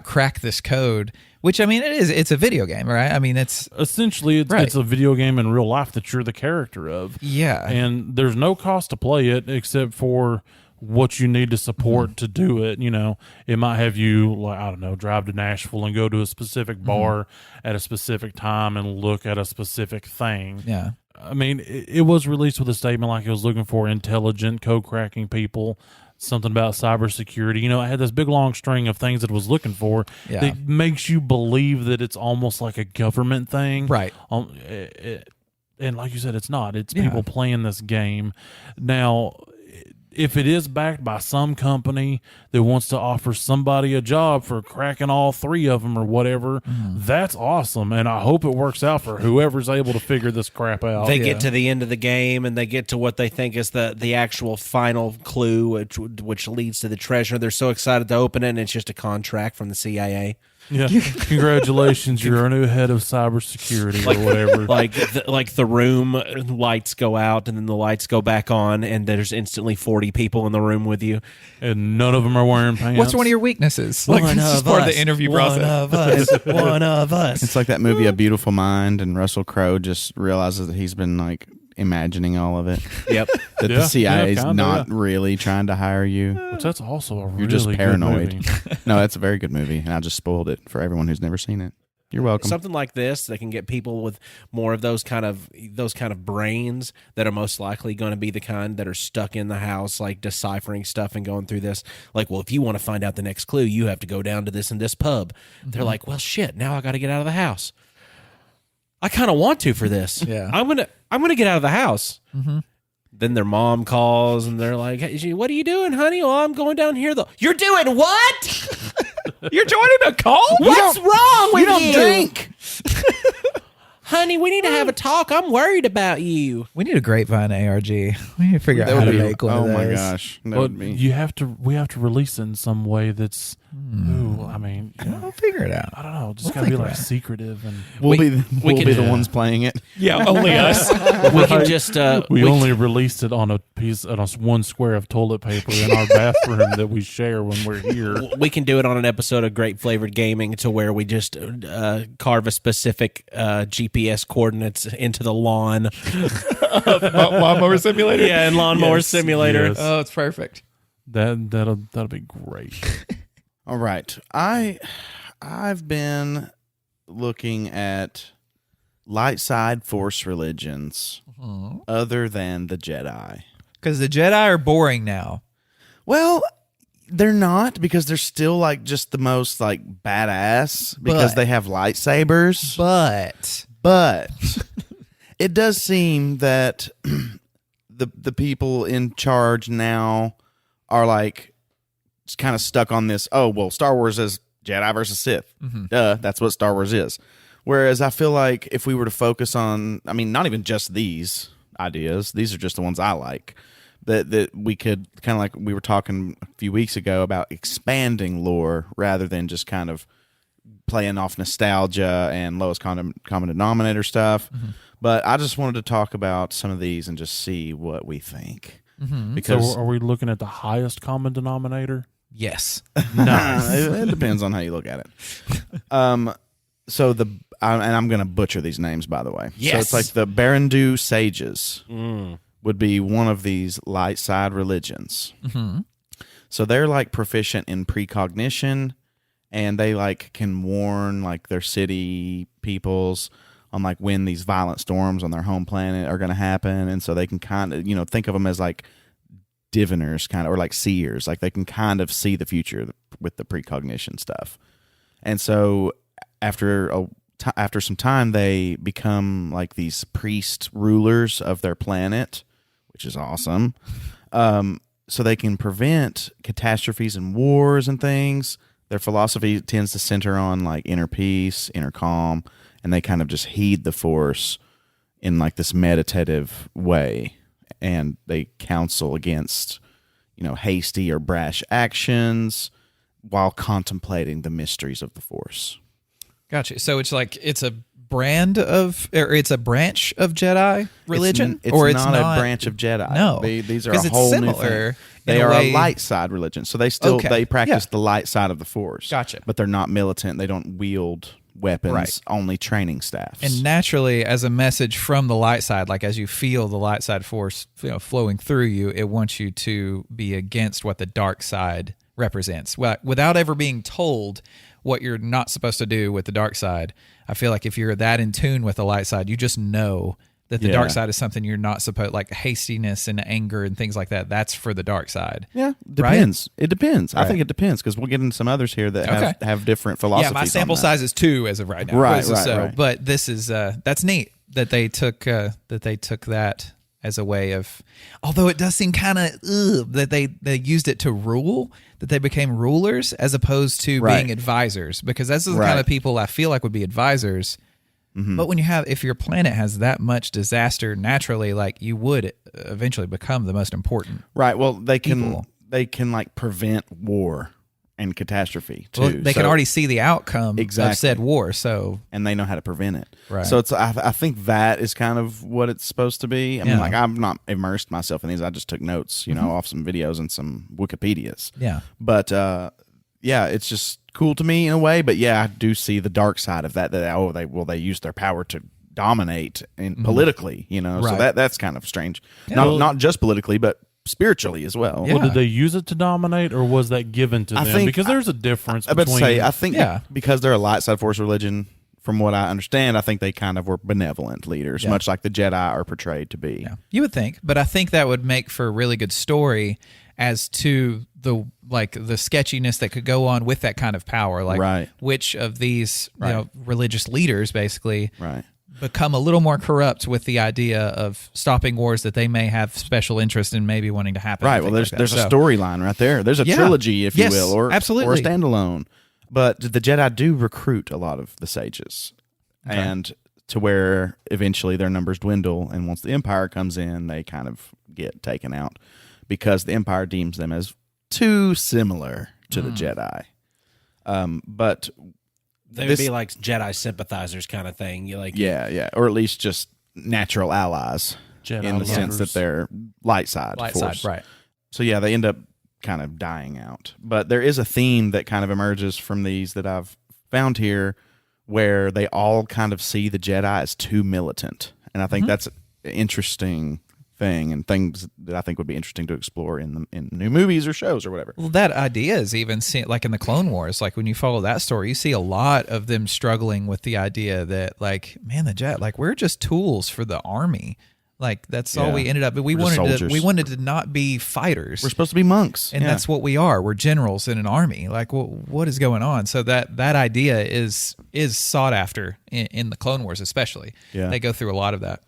crack this code, which I mean, it's a video game, right? I mean, it's essentially it's a video game in real life that you're the character of. Yeah. And there's no cost to play it except for what you need to support to do it. You know, it might have you, like, I don't know, drive to Nashville and go to a specific bar at a specific time and look at a specific thing. Yeah. I mean, it was released with a statement like it was looking for intelligent code cracking people, something about cybersecurity. You know, it had this big long string of things that it was looking for. Yeah. That makes you believe that it's almost like a government thing. Right. And like you said, it's not. It's people playing this game. Now, if it is backed by some company that wants to offer somebody a job for cracking all 3 of them or whatever, that's awesome. And I hope it works out for whoever's able to figure this crap out. They get to the end of the game and they get to what they think is the actual final clue, which leads to the treasure. They're so excited to open it, and it's just a contract from the CIA. Yeah, congratulations! You're our new head of cybersecurity or whatever. Like the room lights go out and then the lights go back on, and there's instantly 40 people in the room with you, and none of them are wearing pants. What's one of your weaknesses? Like this is part of the interview process. One of us. It's like that movie A Beautiful Mind, and Russell Crowe just realizes that he's been like imagining all of it. Yep. That the CIA is not really trying to hire you. Which that's also a really You're just paranoid. good movie. No, that's a very good movie, and I just spoiled it for everyone who's never seen it. You're welcome. Something like this that can get people with more of those kind of brains that are most likely going to be the kind that are stuck in the house, like deciphering stuff and going through this. Like, well, if you want to find out the next clue, you have to go down to this and this pub. They're like, well, shit, now I got to get out of the house. I kind of want to for this. Yeah. I'm gonna get out of the house. Then their mom calls and they're like, hey, what are you doing, honey? Oh, I'm going down here though. You're doing what? You're joining a cult? What's wrong with you? You don't drink. Honey, we need to have a talk. I'm worried about you. We need a Grapevine ARG. We need to figure out how to make one of those. Oh my gosh. That But would be. we have to release it in some way that's I mean, We'll figure it out. I don't know, just We'll gotta be figure like it out. secretive and We'll be can- the ones playing it. Yeah, only us. We can just we only released it on one square of toilet paper in our bathroom that we share when we're here. we can do it on an episode of Grape Flavored Gaming to where we just carve a specific GPS coordinates into the lawn. Lawnmower Simulator? Yeah, and Lawnmower Yes, Simulator. yes. Oh, it's perfect. That'll be great. All right. I've been looking at light side Force religions other than the Jedi. Because the Jedi are boring now. Well, They're not, because they're still like just the most like badass because they have lightsabers. But it does seem that the people in charge now are like kind of stuck on this. Oh, well, Star Wars is Jedi versus Sith. Duh, that's what Star Wars is. Whereas I feel like if we were to focus on, I mean, not even just these ideas, these are just the ones I like. That we could kind of like we were talking a few weeks ago about expanding lore rather than just kind of playing off nostalgia and lowest common denominator stuff. But I just wanted to talk about some of these and just see what we think. Because so are we looking at the highest common denominator? Yes. Nice. it depends on how you look at it. So and I'm going to butcher these names, by the way. Yes. So it's like the Barandu Sages. Would be one of these light side religions. So they're like proficient in precognition, and they like can warn like their city peoples on like when these violent storms on their home planet are going to happen, and so they can kind of think of them as like diviners, kind of, or like seers. Like they can kind of see the future with the precognition stuff. And so after some time, they become like these priest rulers of their planet, which is awesome. So they can prevent catastrophes and wars and things. Their philosophy tends to center on like inner peace, inner calm, and they kind of just heed the Force in like this meditative way. And they counsel against, hasty or brash actions while contemplating the mysteries of the Force. Gotcha. So it's like it's a branch of Jedi religion, it's or not a branch of Jedi. No, these are a whole new thing. They are a light side religion, so they practice the light side of the Force. Gotcha. But they're not militant. They don't wield weapons. Right. Only training staffs. And naturally, as a message from the light side, like as you feel the light side force flowing through you, it wants you to be against what the dark side represents. Well, without ever being told what you're not supposed to do with the dark side, I feel like if you're that in tune with the light side, you just know that the dark side is something you're not supposed, like hastiness and anger and things like that. That's for the dark side. Yeah, depends. Right? It depends. Right. I think it depends because we'll get into some others here that have different philosophies. Yeah, my sample size is 2 as of right now. Right. But this is that's neat that they took that as a way of. Although it does seem kind of that they used it to rule, that they became rulers as opposed to being advisors, because that's the kind of people I feel like would be advisors. But when if your planet has that much disaster naturally, like you would eventually become the most important. Right. Well, they can like prevent war and catastrophe too. Well, they can already see the outcome of said war, and they know how to prevent it. Right. So I think that is kind of what it's supposed to be. I mean, like I'm not immersed myself in these. I just took notes, off some videos and some Wikipedias. Yeah. But it's just cool to me in a way. But I do see the dark side of that. They use their power to dominate and politically, So that's kind of strange. Yeah. Not just politically, but spiritually as well. Well, did they use it to dominate, or was that given to them? Because there's a difference between. I think because they're a light side force religion, from what I understand, I think they kind of were benevolent leaders, much like the Jedi are portrayed to be. Yeah. You would think, but I think that would make for a really good story as to the sketchiness that could go on with that kind of power. Like which of these religious leaders basically become a little more corrupt with the idea of stopping wars that they may have special interest in maybe wanting to happen. Right. Well, there's a storyline right there. There's a trilogy, if you will, or absolutely. Or a standalone. But the Jedi do recruit a lot of the sages, and to where eventually their numbers dwindle, and once the Empire comes in, they kind of get taken out because the Empire deems them as too similar to the Jedi. But they would be like Jedi sympathizers kind of thing. You like, or at least just natural allies Jedi in the sense that they're light side force. Right. So they end up kind of dying out. But there is a theme that kind of emerges from these that I've found here, where they all kind of see the Jedi as too militant, and I think that's an interesting thing, and things that I think would be interesting to explore in new movies or shows or whatever. Well, that idea is even seen, like in the Clone Wars. Like when you follow that story, you see a lot of them struggling with the idea that, like, man, the Jedi, like, we're just tools for the army. Like that's all Yeah. we ended up. But we We're just wanted to. soldiers. We wanted to not be fighters. We're supposed to be monks. And yeah. that's what we are. We're generals in an army. Like, what is going on? So that idea is sought after in the Clone Wars, especially. Yeah. They go through a lot of that.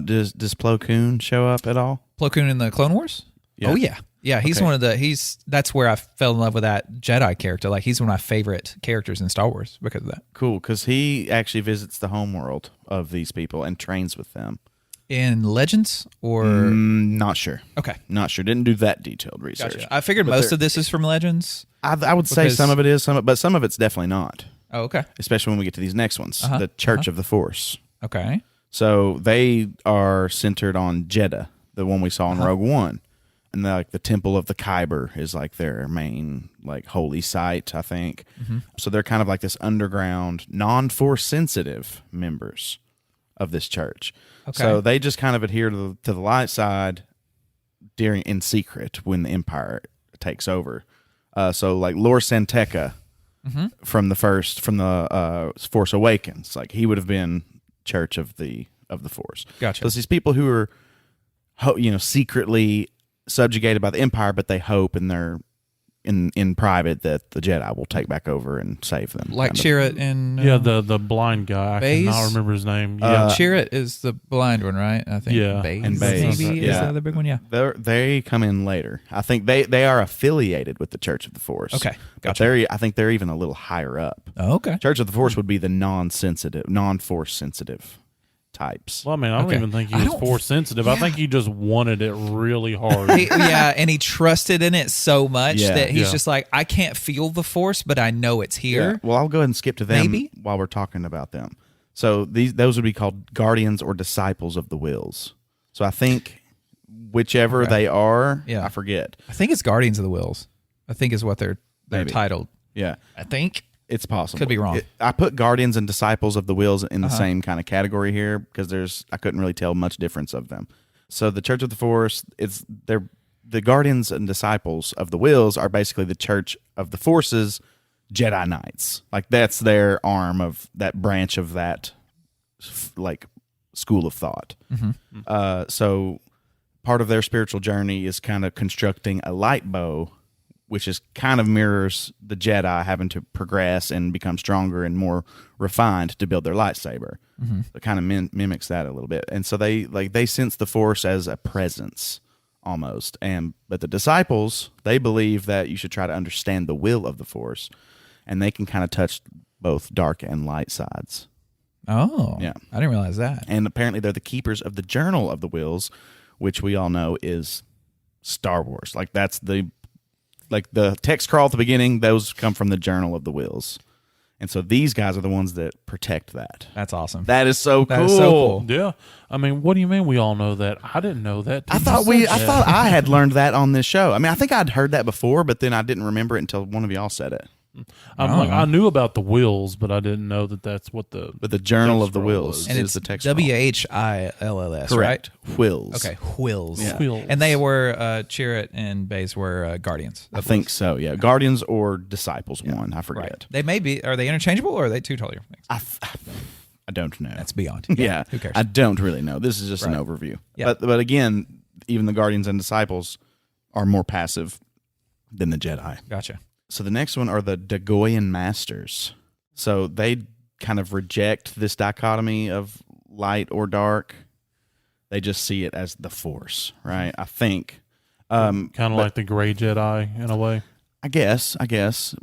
Does Plo Koon show up at all? Plo Koon in the Clone Wars? Yeah. Oh yeah, yeah. He's Okay. one of the. That's where I fell in love with that Jedi character. Like he's one of my favorite characters in Star Wars because of that. Cool, because he actually visits the homeworld of these people and trains with them. In Legends or Not sure. okay, Not sure. Didn't do that detailed research. gotcha. I figured But most there- of this is from Legends. I would say Because- some of it is, but some of it's definitely not. Oh, okay, Especially when we get to these next ones, Uh-huh, the Church of the Force. okay. So they are centered on Jeddah, the one we saw in Rogue One, and the Temple of the Kyber is like their main like holy site, I think. So they're kind of like this underground, non-Force sensitive members of this church. Okay. So they just kind of adhere to the light side in secret when the Empire takes over. So like Lor Santeca from the Force Awakens, like he would have been Church of the Force. Gotcha. So it's these people who are, secretly subjugated by the Empire, but they hope and they're in private that the Jedi will take back over and save them. Like kind of. Chirrut and Yeah, the blind guy. I Baze? cannot remember his name. Yeah. Chirrut is the blind one, right? I think. Yeah. Baze, And Baze, maybe is yeah. the other big one. Yeah. They come in later. I think they are affiliated with the Church of the Force. Okay, But gotcha. I think they're even a little higher up. Oh, okay. Church of the Force would be the non-Force sensitive types. Well, I mean, I don't Okay. even think he I was don't- force sensitive. I think he just wanted it really hard. Yeah, and he trusted in it so much Yeah. that he's Yeah. just like, I can't feel the Force, but I know it's here. Yeah. Well, I'll go ahead and skip to them Maybe? while we're talking about them. So those would be called guardians or disciples of the wills. So I think whichever Okay. they are, Yeah. I forget. I think it's Guardians of the Wills. I think is what they're Maybe. titled. Yeah, I think. it's possible. Could be wrong. I put guardians and disciples of the wills in the same kind of category here because I couldn't really tell much difference of them. So the Church of the Force, the guardians and disciples of the wills are basically the Church of the Force's Jedi Knights. Like that's their arm of that branch of that like school of thought. So part of their spiritual journey is kind of constructing a light bow, which is kind of mirrors the Jedi having to progress and become stronger and more refined to build their lightsaber. It kind of mimics that a little bit. And so they sense the Force as a presence almost. But the disciples, they believe that you should try to understand the will of the Force, and they can kind of touch both dark and light sides. Oh, Yeah. I didn't realize that. And apparently they're the keepers of the Journal of the Wills, which we all know is Star Wars. Like that's the text crawl at the beginning, those come from the Journal of the Wills. And so these guys are the ones that protect that. That's awesome. That is so cool. That is so cool. Yeah. I mean, what do you mean we all know that? I didn't know that. I thought I had learned that on this show. I mean, I think I'd heard that before, but then I didn't remember it until one of y'all said it. I knew about the wills, but I didn't know that that's what the. But the Journal text of the scroll Wills was. And is it's the text WHILLS, Correct. right? Wills. Okay, Whills. Yeah. Wills. And they were Chirrut and Baze were Guardians. I think so, yeah. Guardians or Disciples one, I forget. Right. They may be. Are they interchangeable or are they two totally different things? I don't know. That's beyond. Yeah. Who cares? I don't really know. This is just an Right. overview. Yeah. But again, even the Guardians and Disciples are more passive than the Jedi. Gotcha. So the next one are the Dagoyan Masters. So they kind of reject this dichotomy of light or dark. They just see it as the Force, right? I think. Kind of like the gray Jedi in a way. I guess.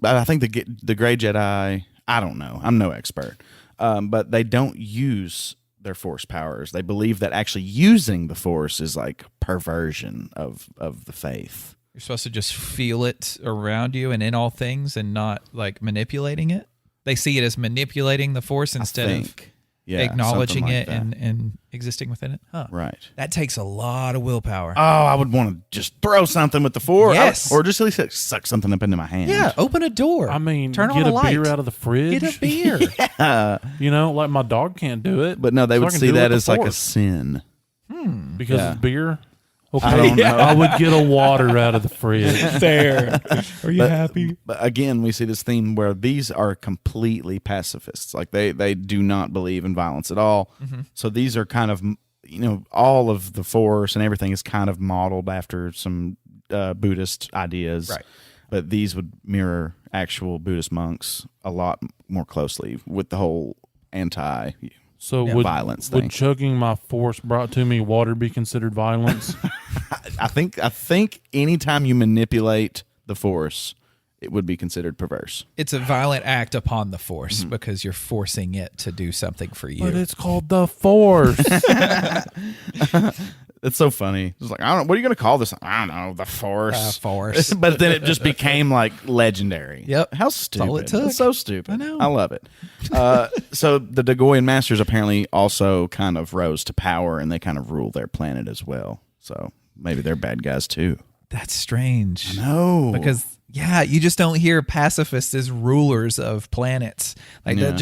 But I think the Gray Jedi, I don't know. I'm no expert. But they don't use their Force powers. They believe that actually using the Force is like perversion of the faith. You're supposed to just feel it around you and in all things and not like manipulating it. They see it as manipulating the Force instead of acknowledging something it like that. and existing within it. Huh. Right. That takes a lot of willpower. Oh, I would want to just throw something with the Force. Yes. Or just at least suck something up into my hand. Yeah, open a door. I mean, turn get on a a light. beer out of the fridge. Get a beer. You know, like my dog can't do it. But no, they so I would can see do it that with as the like a Force. sin. Because Yeah. it's beer. Okay, I don't know. I would get a water out of the fridge. There. Are you happy? But again, we see this theme where these are completely pacifists. Like they do not believe in violence at all. Mm-hmm. So these are kind of all of the Force and everything is kind of modeled after some Buddhist ideas. Right. But these would mirror actual Buddhist monks a lot more closely with the whole anti So violence thing. Would chugging my Force brought to me water be considered violence? I think anytime you manipulate the Force, it would be considered perverse. It's a violent act upon the Force because you're forcing it to do something for you. But it's called the Force. It's so funny. It's like, I don't know, what are you going to call this? I don't know, the Force. Force. But then it just became like legendary. Yep. How stupid. all it took. It's so stupid. I know. I love it. So the Dagoyan Masters apparently also kind of rose to power, and they kind of rule their planet as well. So maybe they're bad guys too. That's strange. No. Because you just don't hear pacifists as rulers of planets. Like that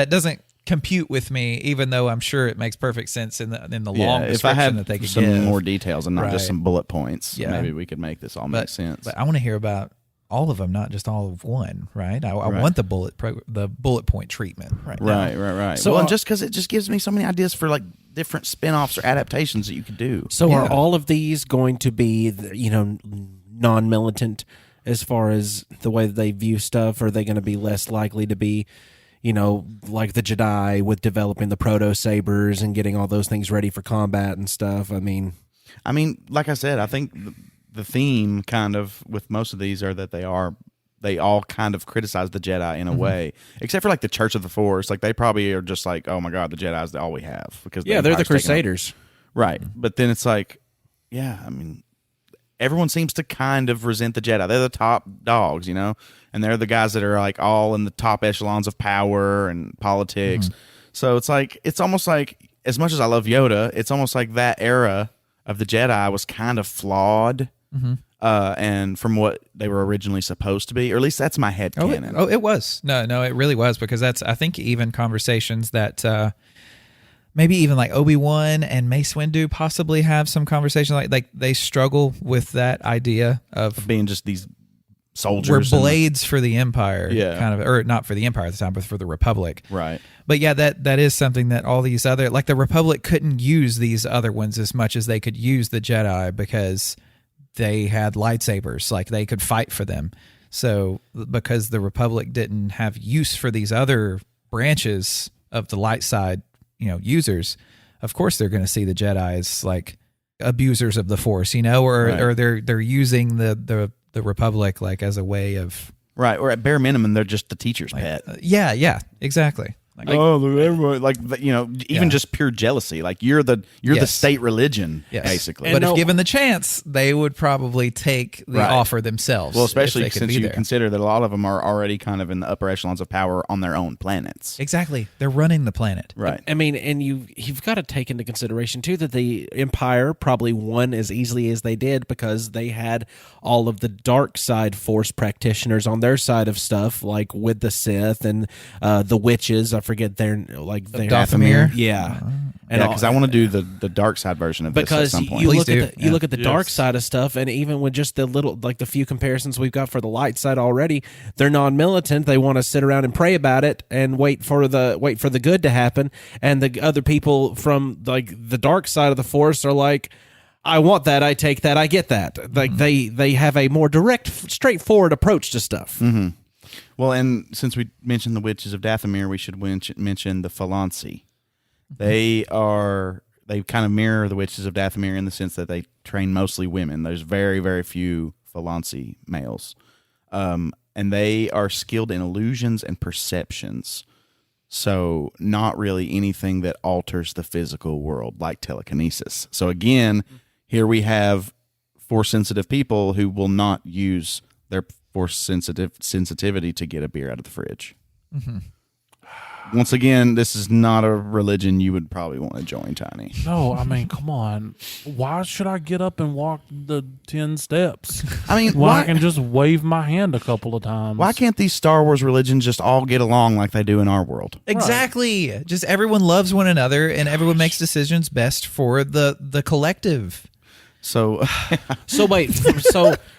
doesn't compute with me, even though I'm sure it makes perfect sense in the long if I description had that they could some give. more details and not Right. just some bullet points, Yeah. maybe we could make this all make sense. But I want to hear about all of them, not just all of one. Right? I want the bullet point treatment. Right. Right. So, and just because it just gives me so many ideas for like different spin-offs or adaptations that you could do. So are all of these going to be, non-militant as far as the way that they view stuff? Or are they going to be less likely to be, like the Jedi with developing the proto-sabers and getting all those things ready for combat and stuff? I mean, like I said, I think the theme kind of with most of these are that they all kind of criticize the Jedi in a way, except for like the Church of the Force. Like they probably are just like, oh my God, the Jedi is all we have because they're the Empire's taken over. Crusaders. Right. But then it's like, everyone seems to kind of resent the Jedi. They're the top dogs, and they're the guys that are like all in the top echelons of power and politics. So it's almost like, as much as I love Yoda, it's almost like that era of the Jedi was kind of flawed. And from what they were originally supposed to be, or at least that's my head canon. It was. No, it really was, because that's, I think, even conversations that maybe even like Obi-Wan and Mace Windu possibly have some conversation like they struggle with that idea of being just these soldiers. We're blades for the Empire, Yeah. kind of, or not for the Empire at the time, but for the Republic. Right. But yeah, that is something that all these other, like the Republic couldn't use these other ones as much as they could use the Jedi because they had lightsabers, like they could fight for them. So because the Republic didn't have use for these other branches of the light side, users, of course they're going to see the Jedi as like abusers of the Force, or they're using the Republic like as a way of right, or at bare minimum they're just the teacher's pet. Yeah, exactly. Even just pure jealousy. Like you're the state religion, basically. But if given the chance, they would probably take the offer themselves. Well, especially since you consider that a lot of them are already kind of in the upper echelons of power on their own planets. Exactly, they're running the planet. Right. I mean, and you've got to take into consideration too that the Empire probably won as easily as they did because they had all of the dark side Force practitioners on their side of stuff, like with the Sith and the witches. I forget their Dathomir. Yeah. And because I want to do the dark side version of this at some point. You look at the dark side of stuff, and even with just the few comparisons we've got for the light side already, they're non-militant. They want to sit around and pray about it and wait for the good to happen. And the other people from like the dark side of the Force are like, I want that, I take that, I get that. Like they have a more direct, straightforward approach to stuff. Mm-hmm. Well, and since we mentioned the witches of Dathomir, we should mention the Phalanci. They kind of mirror the witches of Dathomir in the sense that they train mostly women. There's very, very few Phalanci males. And they are skilled in illusions and perceptions. So not really anything that alters the physical world like telekinesis. So again, here we have Force-sensitive people who will not use their sensitivity to get a beer out of the fridge. Once again, this is not a religion you would probably want to join, Tiny. No, I mean, come on. Why should I get up and walk the 10 steps? I mean, why I can just wave my hand a couple of times? Why can't these Star Wars religions just all get along like they do in our world? Exactly. Right. Just everyone loves one another, and everyone makes decisions best for the collective. So wait.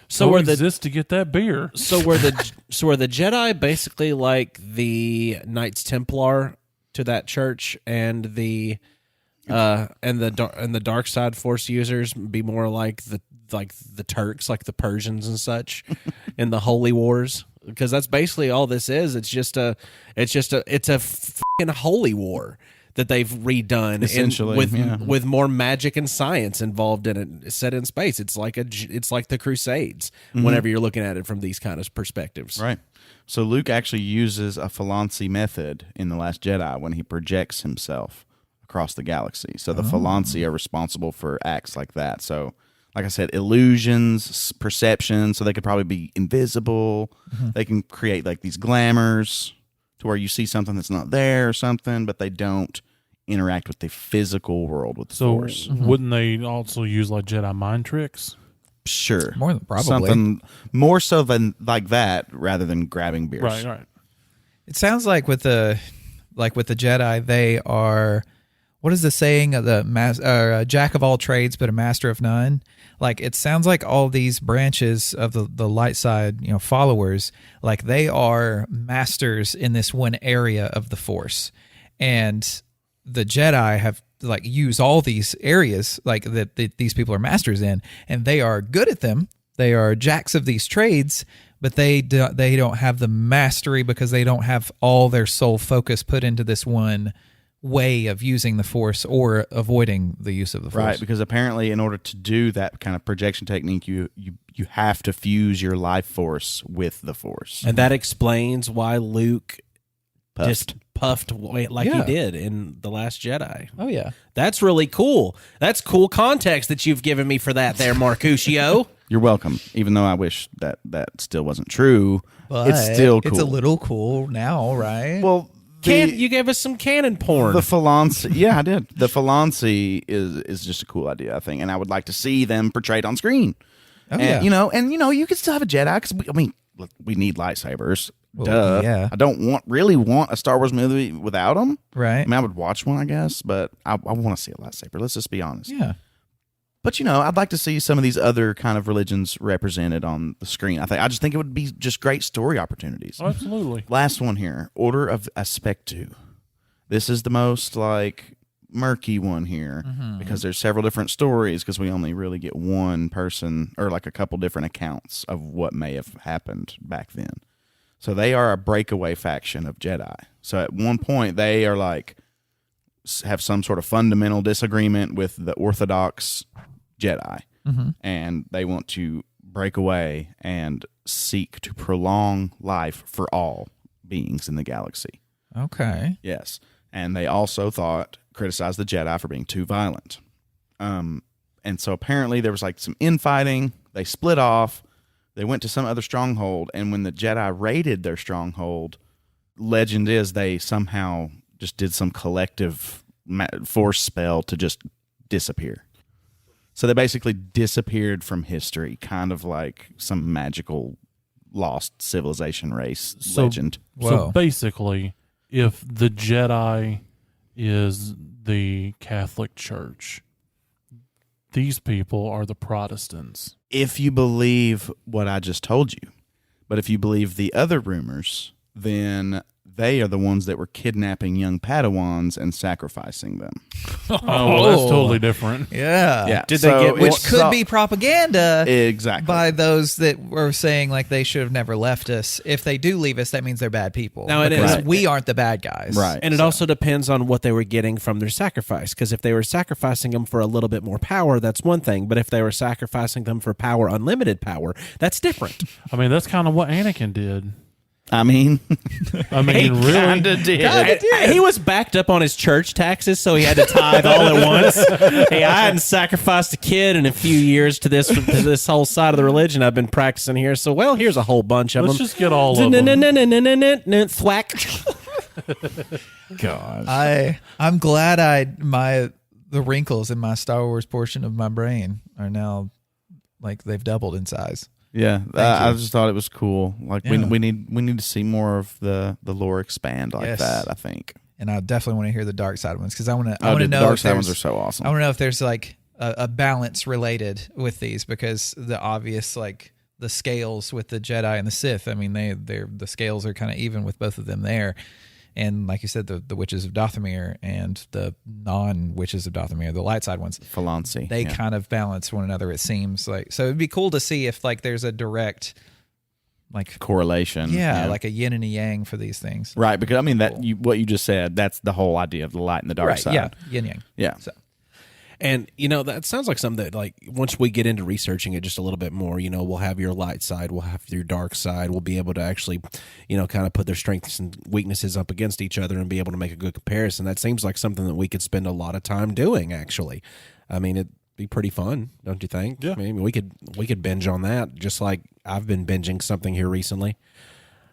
So where exist to get that beer? So were the Jedi basically like the Knights Templar to that church, and the And the dark side Force users be more like the Turks, like the Persians and such, in the Holy Wars, because that's basically all this is. It's a fucking holy war that they've redone, essentially, with more magic and science involved in it, set in space. It's like the Crusades. Whenever you're looking at it from these kind of perspectives, right? So Luke actually uses a Phalancy method in The Last Jedi when he projects himself across the galaxy. So the Phalancy are responsible for acts like that. So, like I said, illusions, perception. So they could probably be invisible. They can create like these glamours to where you see something that's not there or something, but they don't interact with the physical world with the Force. Wouldn't they also use like Jedi mind tricks? Sure. More than probably. Something more so than like that rather than grabbing beers. Right. It sounds like with the Jedi, they are, what is the saying? Jack of all trades, but a master of none. Like, it sounds like all these branches of the light side, followers, like they are masters in this one area of the Force, and the Jedi have like use all these areas like that these people are masters in, and they are good at them. They are jacks of these trades, but they don't have the mastery because they don't have all their sole focus put into this one way of using the Force or avoiding the use of the Force. Right, because apparently in order to do that kind of projection technique, you have to fuse your life force with the Force. and that explains why Luke Puffed. just puffed like he did in The Last Jedi. Oh yeah. That's really cool. That's cool context that you've given me for that there, Marcuccio. You're welcome, even though I wish that still wasn't true. But it's still cool. It's a little cool now, right? Well, You gave us some canon porn. the Phalancy, yeah, I did. The Phalancy is just a cool idea, I think, and I would like to see them portrayed on screen. Oh, and, yeah. you could still have a Jedi because we need lightsabers. Well, Duh. yeah. I don't really want a Star Wars movie without them. Right. I mean, I would watch one, I guess, but I want to see a lightsaber. Let's just be honest. Yeah. But I'd like to see some of these other kind of religions represented on the screen. I just think it would be just great story opportunities. Oh, absolutely. Last one here, Order of Aspectu. This is the most like murky one here because there's several different stories because we only really get one person or like a couple different accounts of what may have happened back then. So they are a breakaway faction of Jedi. So at one point they are like have some sort of fundamental disagreement with the Orthodox Jedi, and they want to break away and seek to prolong life for all beings in the galaxy. Okay. Yes, and they also criticized the Jedi for being too violent. And so apparently there was like some infighting. They split off. They went to some other stronghold, and when the Jedi raided their stronghold, legend is they somehow just did some collective force spell to just disappear. So they basically disappeared from history, kind of like some magical lost civilization race legend. So basically, if the Jedi is the Catholic Church, these people are the Protestants. If you believe what I just told you, but if you believe the other rumors, then they are the ones that were kidnapping young Padawans and sacrificing them. Oh, that's totally different. Yeah. Yeah. Did they get- Which could be propaganda Exactly. by those that were saying like they should have never left us. If they do leave us, that means they're bad people. Now, it because is- we aren't the bad guys. Right. And it also depends on what they were getting from their sacrifice. Because if they were sacrificing them for a little bit more power, that's one thing. But if they were sacrificing them for power, unlimited power, that's different. I mean, that's kind of what Anakin did. I mean, Really? kinda did. He was backed up on his church taxes, so he had to tithe all at once. Hey, I hadn't sacrificed a kid in a few years to this whole side of the religion I've been practicing here. So, well, here's a whole bunch of Let's them. just get all of them. Thwack. Gosh. I'm glad the wrinkles in my Star Wars portion of my brain are now like they've doubled in size. Yeah, I just thought it was cool. Like Yeah. we need to see more of the lore expand like Yes. that. I think. And I definitely want to hear the dark side ones because I want to Oh, dude, the know dark if side ones there's- are so awesome. I want to know if there's like a balance related with these because the obvious like the scales with the Jedi and the Sith. I mean, the scales are kind of even with both of them there. And like you said, the witches of Dathomir and the non-witches of Dathomir, the light side ones, Falancy, they kind of balance one another, it seems like. So it'd be cool to see if like there's a direct like correlation. Yeah, like a yin and a yang for these things. Right, because I mean what you just said, that's the whole idea of the light and the dark side. Yeah, yin yang. Yeah. So. And, that sounds like something that, like, once we get into researching it just a little bit more, we'll have your light side, we'll have your dark side, we'll be able to actually, kind of put their strengths and weaknesses up against each other and be able to make a good comparison. That seems like something that we could spend a lot of time doing, actually. I mean, it'd be pretty fun, don't you think? Yeah. I mean, we could binge on that, just like I've been binging something here recently.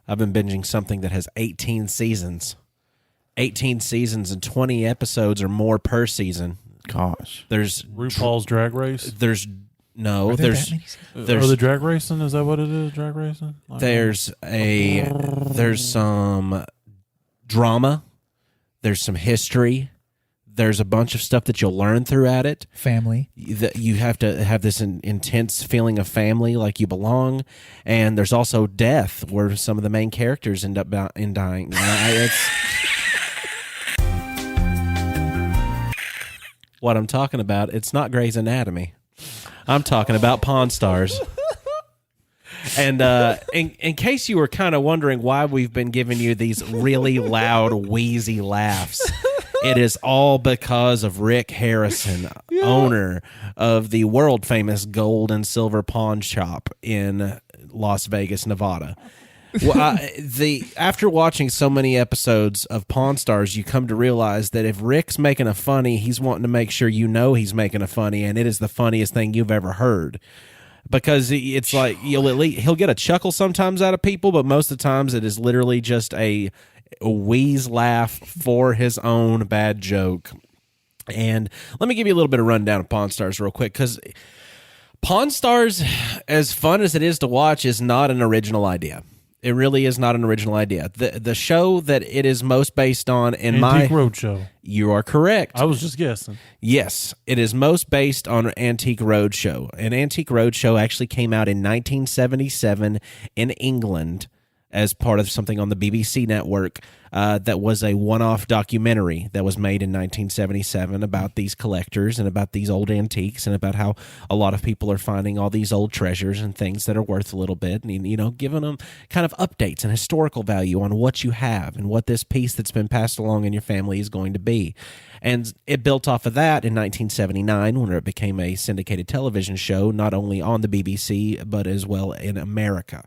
I've been binging something that has 18 seasons. 18 seasons and 20 episodes or more per season. Gosh, there's RuPaul's Drag Race. There's Are they drag racing? Is that what it is? Drag racing? There's some drama. There's some history. There's a bunch of stuff that you'll learn throughout it. Family. You have to have this intense feeling of family, like you belong. And there's also death, where some of the main characters end up dying. What I'm talking about, it's not Grey's Anatomy. I'm talking about Pawn Stars. And in case you were kind of wondering why we've been giving you these really loud, wheezy laughs, it is all because of Rick Harrison, owner of the world-famous gold and silver pawn shop in Las Vegas, Nevada. Well, after watching so many episodes of Pawn Stars, you come to realize that if Rick's making a funny, he's wanting to make sure he's making a funny, and it is the funniest thing you've ever heard. Because it's like he'll get a chuckle sometimes out of people, but most of the times it is literally just a wheeze laugh for his own bad joke. And let me give you a little bit of rundown of Pawn Stars real quick, because Pawn Stars, as fun as it is to watch, is not an original idea. It really is not an original idea. The show that it is most based on Antique Roadshow. You are correct. I was just guessing. Yes, it is most based on Antique Roadshow. And Antique Roadshow actually came out in 1977 in England as part of something on the BBC network that was a one-off documentary that was made in 1977 about these collectors and about these old antiques and about how a lot of people are finding all these old treasures and things that are worth a little bit, and giving them kind of updates and historical value on what you have and what this piece that's been passed along in your family is going to be. And it built off of that in 1979 when it became a syndicated television show, not only on the BBC but as well in America.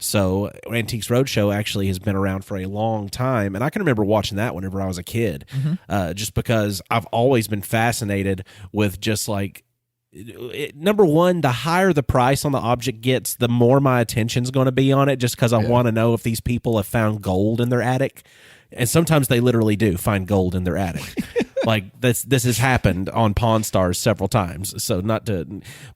So Antiques Roadshow actually has been around for a long time, and I can remember watching that whenever I was a kid, just because I've always been fascinated with just like, number one, the higher the price on the object gets, the more my attention's going to be on it, just because I want to know if these people have found gold in their attic. And sometimes they literally do find gold in their attic. Like this has happened on Pawn Stars several times. So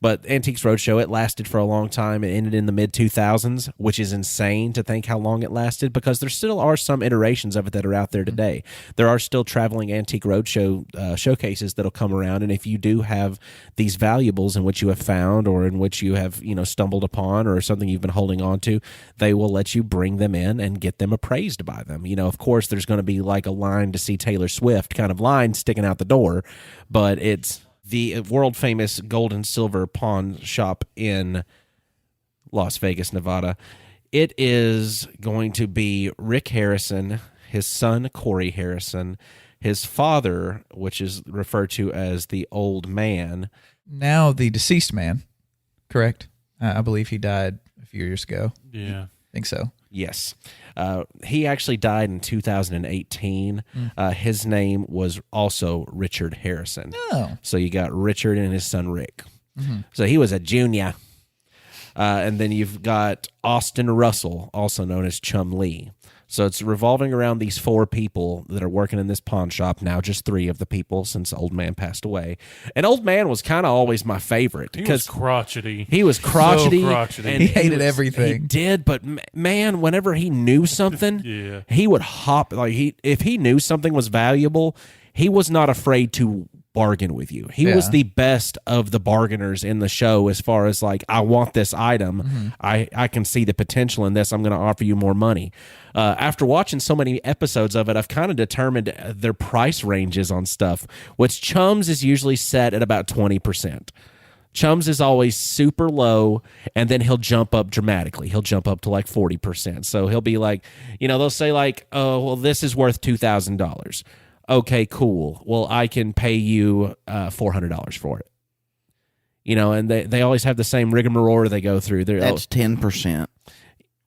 but Antiques Roadshow, it lasted for a long time. It ended in the mid 2000s, which is insane to think how long it lasted, because there still are some iterations of it that are out there today. There are still traveling Antique Roadshow showcases that'll come around, and if you do have these valuables in which you have found or in which you have stumbled upon or something you've been holding on to, they will let you bring them in and get them appraised by them. Of course, there's going to be like a line to see Taylor Swift kind of line sticking out the door, but it's the world famous gold and silver pawn shop in Las Vegas, Nevada. It is going to be Rick Harrison, his son Corey Harrison, his father, which is referred to as the old man, now the deceased man, correct? I believe he died a few years ago. Yeah, I think so. Yes. He actually died in 2018. His name was also Richard Harrison. Oh. So you got Richard and his son Rick. So he was a junior. And then you've got Austin Russell, also known as Chum Lee. So it's revolving around these four people that are working in this pawn shop. Now just three of the people since Old Man passed away. And Old Man was kind of always my favorite. He was crotchety. He was crotchety. So crotchety. And he hated everything. He did, but man, whenever he knew something, he would hop. Like if he knew something was valuable, he was not afraid to bargain with you. He was the best of the bargainers in the show as far as like, I want this item. I can see the potential in this. I'm going to offer you more money. After watching so many episodes of it, I've kind of determined their price ranges on stuff, which Chums is usually set at about 20%. Chums is always super low, and then he'll jump up dramatically. He'll jump up to like 40%. So he'll be like, they'll say like, oh, well, this is worth $2,000. Okay, cool. Well, I can pay you $400 for it. And they always have the same rigmarole they go through. That's 10%.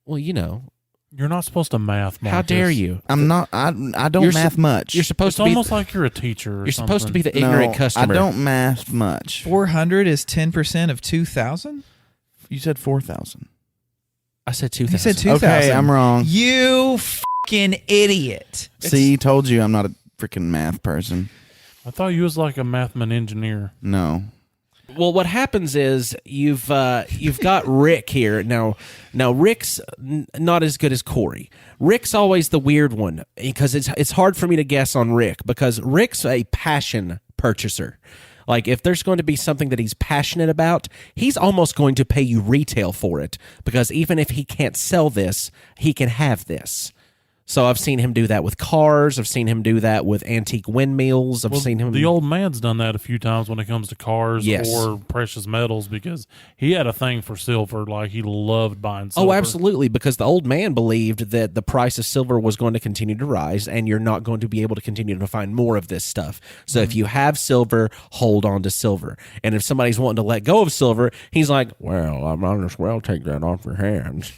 Well, You're not supposed to math, Marcus. how dare you? I'm not. I don't math much. You're supposed It's to be almost like you're a teacher. You're supposed to be the ignorant customer. I don't math much. 400 is 10% of 2,000. You said 4,000. I said 2,000. You said 2,000. Okay, I'm wrong. You fucking idiot. See, told you I'm not a freaking math person. I thought you was like a mathman engineer. No. Well, what happens is you've got Rick here now. Rick's not as good as Corey. Rick's always the weird one because it's hard for me to guess on Rick because Rick's a passion purchaser. Like if there's going to be something that he's passionate about, he's almost going to pay you retail for it because even if he can't sell this, he can have this. So I've seen him do that with cars. I've seen him do that with antique windmills. I've seen him. The old man's done that a few times when it comes to cars Yes. or precious metals because he had a thing for silver. Like he loved buying silver. Oh, absolutely, because the old man believed that the price of silver was going to continue to rise and you're not going to be able to continue to find more of this stuff. So if you have silver, hold on to silver. And if somebody's wanting to let go of silver, he's like, well, I might as well take that off your hands.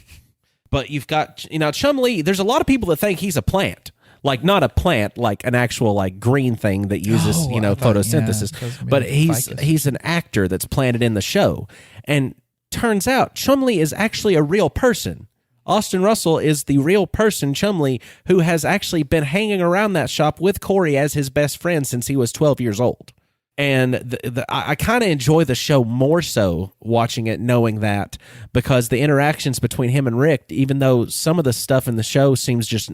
But you've got, Chumlee, there's a lot of people that think he's a plant. Like, not a plant, like an actual, like, green thing that uses, photosynthesis. But he's an actor that's planted in the show. And turns out Chumlee is actually a real person. Austin Russell is the real person, Chumlee, who has actually been hanging around that shop with Corey as his best friend since he was 12 years old. And I kind of enjoy the show more so watching it, knowing that, because the interactions between him and Rick, even though some of the stuff in the show seems just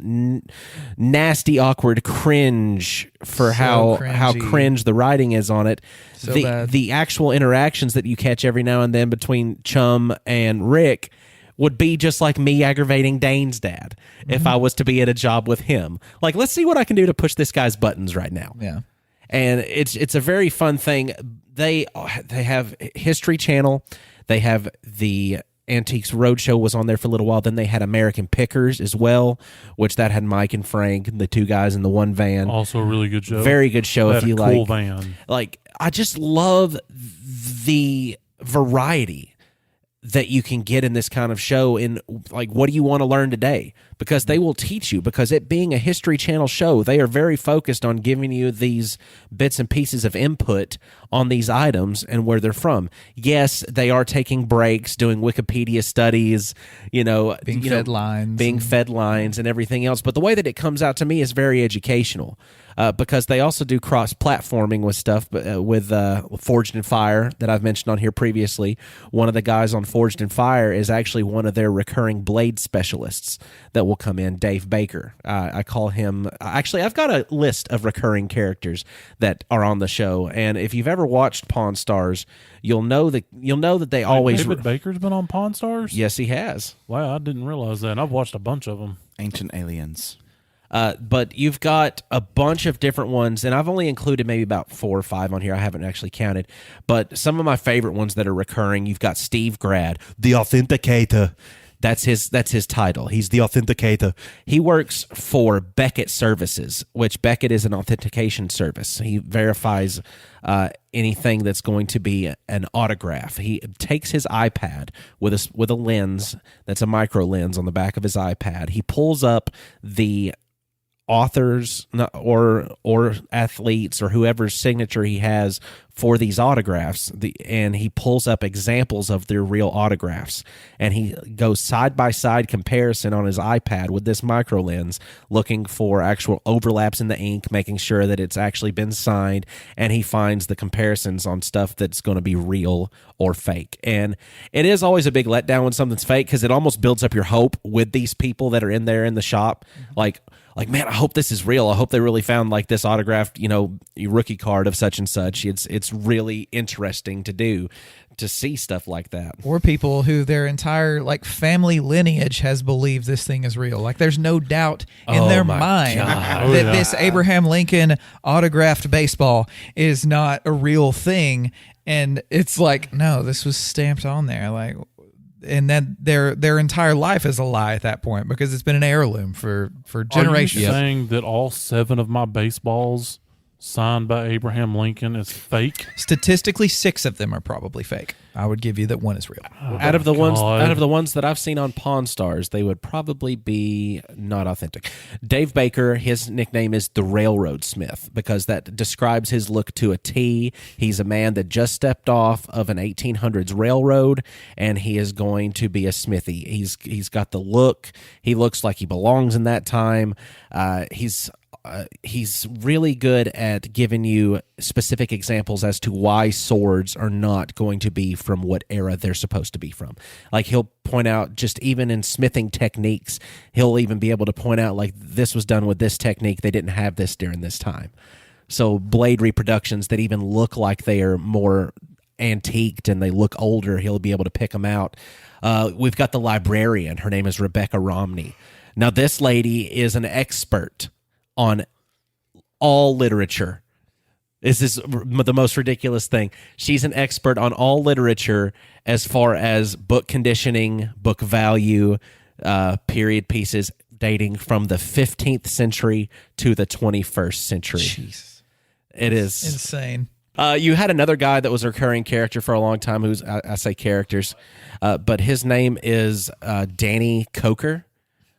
nasty, awkward, cringe for how cringe the writing is on it, the actual interactions that you catch every now and then between Chum and Rick would be just like me aggravating Dane's dad if I was to be at a job with him. Like, let's see what I can do to push this guy's buttons right now. Yeah. And it's a very fun thing. They have History Channel. They have the Antiques Roadshow was on there for a little while. Then they had American Pickers as well, which that had Mike and Frank, the two guys in the one van. Also a really good show. Very good show if you like. Cool van. Like, I just love the variety that you can get in this kind of show in, like, what do you want to learn today? Because they will teach you, because it being a History Channel show, they are very focused on giving you these bits and pieces of input on these items and where they're from. Yes, they are taking breaks, doing Wikipedia studies, being fed lines and everything else. But the way that it comes out to me is very educational. Because they also do cross-platforming with stuff, with Forged in Fire that I've mentioned on here previously. One of the guys on Forged in Fire is actually one of their recurring blade specialists that will come in, Dave Baker. I call him... Actually, I've got a list of recurring characters that are on the show, and if you've ever watched Pawn Stars, you'll know that they always... David Baker's been on Pawn Stars? Yes, he has. Wow, I didn't realize that. And I've watched a bunch of them. Ancient Aliens. But you've got a bunch of different ones, and I've only included maybe about 4 or 5 on here. I haven't actually counted. But some of my favorite ones that are recurring, you've got Steve Grad, the Authenticator. That's his title. He's the Authenticator. He works for Beckett Services, which Beckett is an authentication service. He verifies anything that's going to be an autograph. He takes his iPad with a lens that's a micro lens on the back of his iPad. He pulls up the authors or athletes or whoever's signature he has for these autographs, and he pulls up examples of their real autographs, and he goes side-by-side comparison on his iPad with this micro lens, looking for actual overlaps in the ink, making sure that it's actually been signed, and he finds the comparisons on stuff that's going to be real or fake. And it is always a big letdown when something's fake, because it almost builds up your hope with these people that are in there in the shop. Like, man, I hope this is real. I hope they really found like this autographed, rookie card of such and such. It's really interesting to see stuff like that. Or people who their entire like family lineage has believed this thing is real. Like there's no doubt in their mind that this Abraham Lincoln autographed baseball is not a real thing. And it's like, no, this was stamped on there. Like, and then their entire life is a lie at that point, because it's been an heirloom for generations. Are you saying that all 7 of my baseballs signed by Abraham Lincoln is fake? Statistically, 6 of them are probably fake. I would give you that one is real. Out of the ones that I've seen on Pawn Stars, they would probably be not authentic. Dave Baker, his nickname is the Railroad Smith, because that describes his look to a T. He's a man that just stepped off of an 1800s railroad, and he is going to be a smithy. He's got the look. He looks like he belongs in that time. He's really good at giving you specific examples as to why swords are not going to be from what era they're supposed to be from. Like, he'll point out, just even in smithing techniques, he'll even be able to point out, like, this was done with this technique. They didn't have this during this time. So blade reproductions that even look like they are more antiqued and they look older, he'll be able to pick them out. We've got the librarian. Her name is Rebecca Romney. Now, this lady is an expert on all literature. This is the most ridiculous thing. She's an expert on all literature as far as book conditioning, book value, period pieces dating from the 15th century to the 21st century. Jeez. It is insane. You had another guy that was a recurring character for a long time, who's, I say characters, but his name is Danny Coker,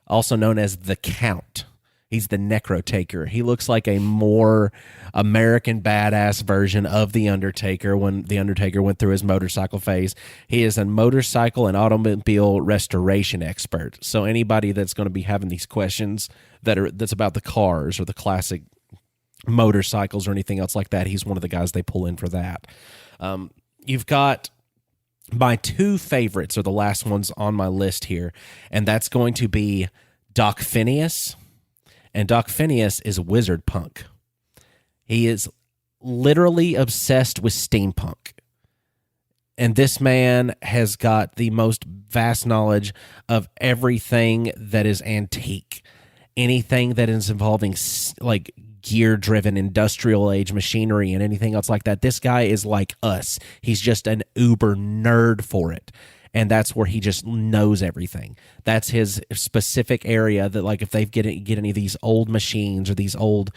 also known as the Count. He's the Necrotaker. He looks like a more American badass version of The Undertaker when The Undertaker went through his motorcycle phase. He is a motorcycle and automobile restoration expert. So anybody that's going to be having these questions that's about the cars or the classic motorcycles or anything else like that, he's one of the guys they pull in for that. You've got my 2 favorites are the last ones on my list here, and that's going to be Doc Phineas. And Doc Phineas is a wizard punk. He is literally obsessed with steampunk. And this man has got the most vast knowledge of everything that is antique. Anything that is involving like gear-driven industrial age machinery and anything else like that. This guy is like us. He's just an uber nerd for it. And that's where he just knows everything. That's his specific area, that like if they get any of these old machines or these old,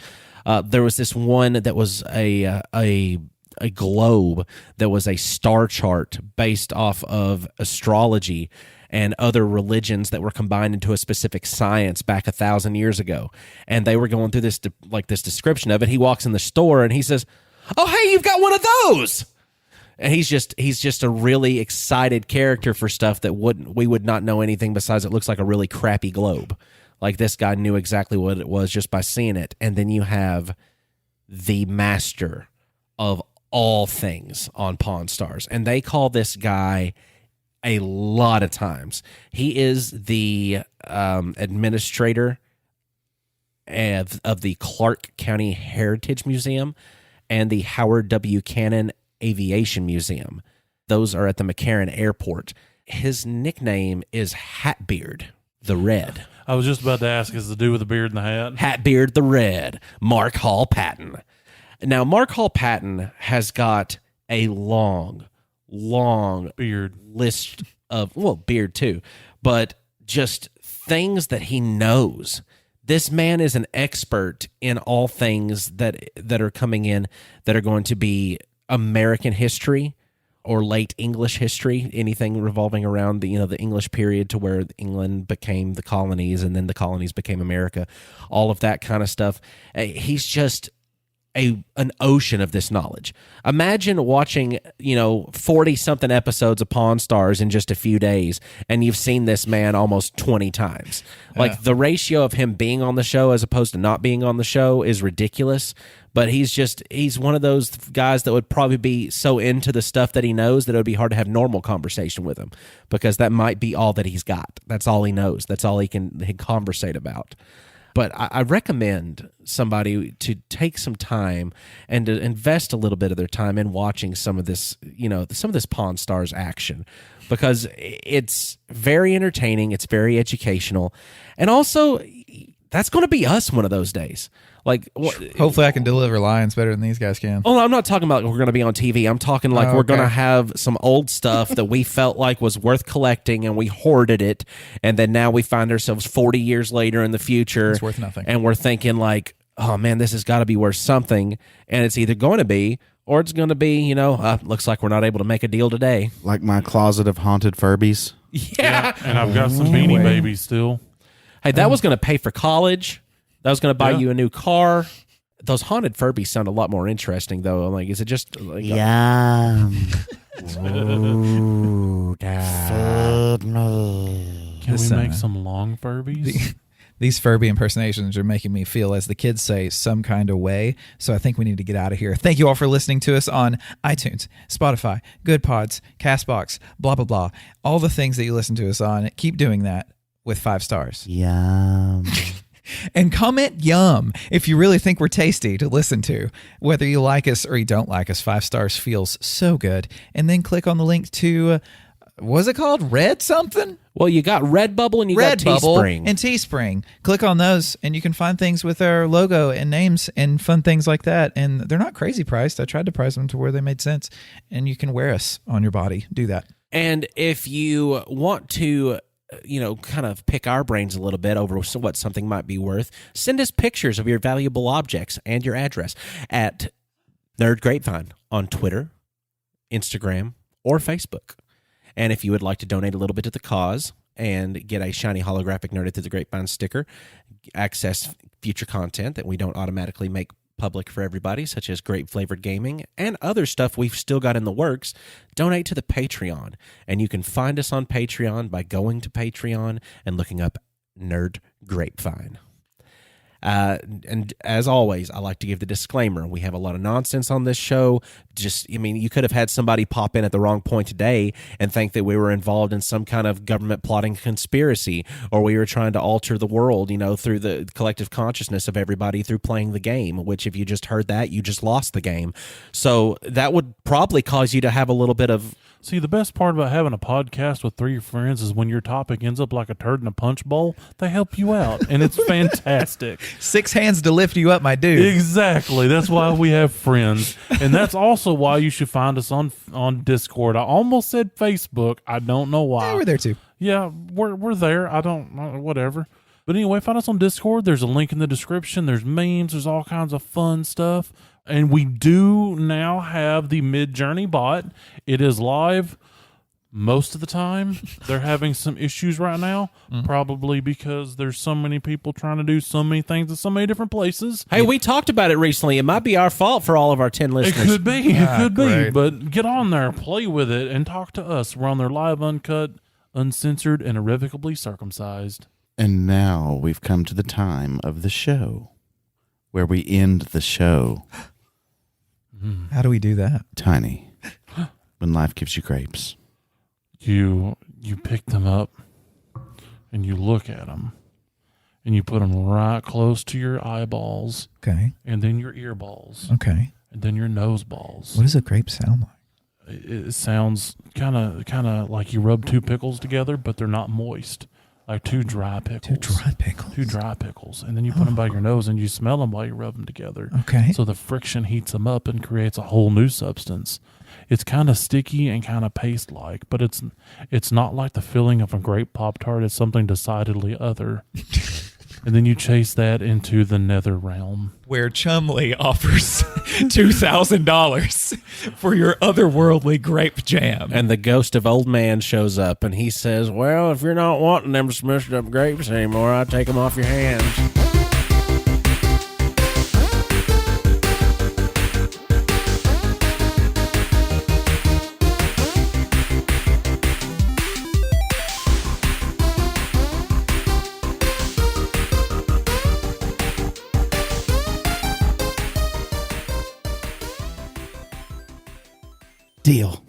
there was this one that was a globe that was a star chart based off of astrology and other religions that were combined into a specific science back 1,000 years ago. And they were going through this description of it. He walks in the store and he says, "Oh, hey, you've got one of those." And he's just a really excited character for stuff that we would not know anything besides it looks like a really crappy globe. Like, this guy knew exactly what it was just by seeing it. And then you have the master of all things on Pawn Stars. And they call this guy a lot of times. He is the administrator of the Clark County Heritage Museum and the Howard W. Cannon Aviation Museum. Those are at the McCarran Airport. His nickname is Hatbeard the Red. I was just about to ask, is it to do with the beard and the hat? Hatbeard the Red, Mark Hall Patton. Now, Mark Hall Patton has got a long beard list of, well, beard too, but just things that he knows. This man is an expert in all things that are coming in that are going to be American history or late English history, anything revolving around the English period to where England became the colonies and then the colonies became America, all of that kind of stuff. He's just an ocean of this knowledge. Imagine watching, 40-something episodes of Pawn Stars in just a few days, and you've seen this man almost 20 times. Like, the ratio of him being on the show as opposed to not being on the show is ridiculous, but he's one of those guys that would probably be so into the stuff that he knows that it would be hard to have normal conversation with him, because that might be all that he's got. That's all he knows. That's all he can conversate about. But I recommend somebody to take some time and to invest a little bit of their time in watching some of this, some of this Pawn Stars action, because it's very entertaining, it's very educational, and also that's going to be us one of those days. Like, hopefully I can deliver lines better than these guys can. Oh, I'm not talking about we're going to be on TV. I'm talking like we're going to have some old stuff that we felt like was worth collecting, and we hoarded it, and then now we find ourselves 40 years later in the future. It's worth nothing. And we're thinking like, oh man, this has got to be worth something, and it's either going to be or it's going to be, looks like we're not able to make a deal today. Like my closet of haunted Furbies. Yeah. And I've got some Beanie Babies still. Hey, that was going to pay for college. That was going to buy you a new car. Those haunted Furbies sound a lot more interesting, though. I'm like, is it just like Ooh, Dad. Can we make some long Furbies? These Furby impersonations are making me feel, as the kids say, some kind of way. So I think we need to get out of here. Thank you all for listening to us on iTunes, Spotify, Good Pods, CastBox, blah, blah, blah. All the things that you listen to us on. Keep doing that with 5 stars. Yum. And comment yum if you really think we're tasty to listen to. Whether you like us or you don't like us, 5 stars feels so good. And then click on the link to, what's it called? Red something? Well, you got Redbubble and you got Teespring. And Teespring. Click on those and you can find things with our logo and names and fun things like that. And they're not crazy priced. I tried to price them to where they made sense. And you can wear us on your body. Do that. And if you want to kind of pick our brains a little bit over what something might be worth, send us pictures of your valuable objects and your address at Nerd Grapevine on Twitter, Instagram, or Facebook. And if you would like to donate a little bit to the cause and get a shiny holographic Nerd Through the Grapevine sticker, access future content that we don't automatically make public for everybody, such as Grape Flavored Gaming and other stuff we've still got in the works, donate to the Patreon. And you can find us on Patreon by going to Patreon and looking up Nerd Grapevine. And as always, I like to give the disclaimer. We have a lot of nonsense on this show. You could have had somebody pop in at the wrong point today and think that we were involved in some kind of government plotting conspiracy, or we were trying to alter the world, through the collective consciousness of everybody through playing the game, which if you just heard that, you just lost the game. So that would probably cause you to have a little bit of... See, the best part about having a podcast with 3 friends is when your topic ends up like a turd in a punch bowl, they help you out, and it's fantastic. 6 hands to lift you up, my dude. Exactly. That's why we have friends, and that's also why you should find us on Discord. I almost said Facebook. I don't know why. Yeah, we're there too. Yeah, we're there. I don't whatever. But anyway, find us on Discord. There's a link in the description. There's memes. There's all kinds of fun stuff. And we do now have the Mid-Journey bot. It is live most of the time. They're having some issues right now, probably because there's so many people trying to do so many things in so many different places. Hey, we talked about it recently. It might be our fault for all of our 10 listeners. It could be. It could be. Great. But get on there, play with it, and talk to us. We're on there live, uncut, uncensored, and irrevocably circumcised. And now we've come to the time of the show where we end the show. How do we do that? Tiny. When life gives you grapes. You pick them up and you look at them and you put them right close to your eyeballs. Okay. And then your ear balls. Okay. And then your nose balls. What does a grape sound like? It sounds kind of like you rub 2 pickles together, but they're not moist. Like 2 dry pickles. 2 dry pickles. 2 dry pickles. And then you put them by your nose and you smell them while you rub them together. Okay. So the friction heats them up and creates a whole new substance. It's kind of sticky and kind of paste-like, but it's not like the feeling of a grape Pop-Tart. It's something decidedly other. And then you chase that into the nether realm, where Chumley offers $2,000 for your otherworldly grape jam. And the ghost of old man shows up, and he says, well, if you're not wanting them smushed up grapes anymore, I'll take them off your hands. Deal.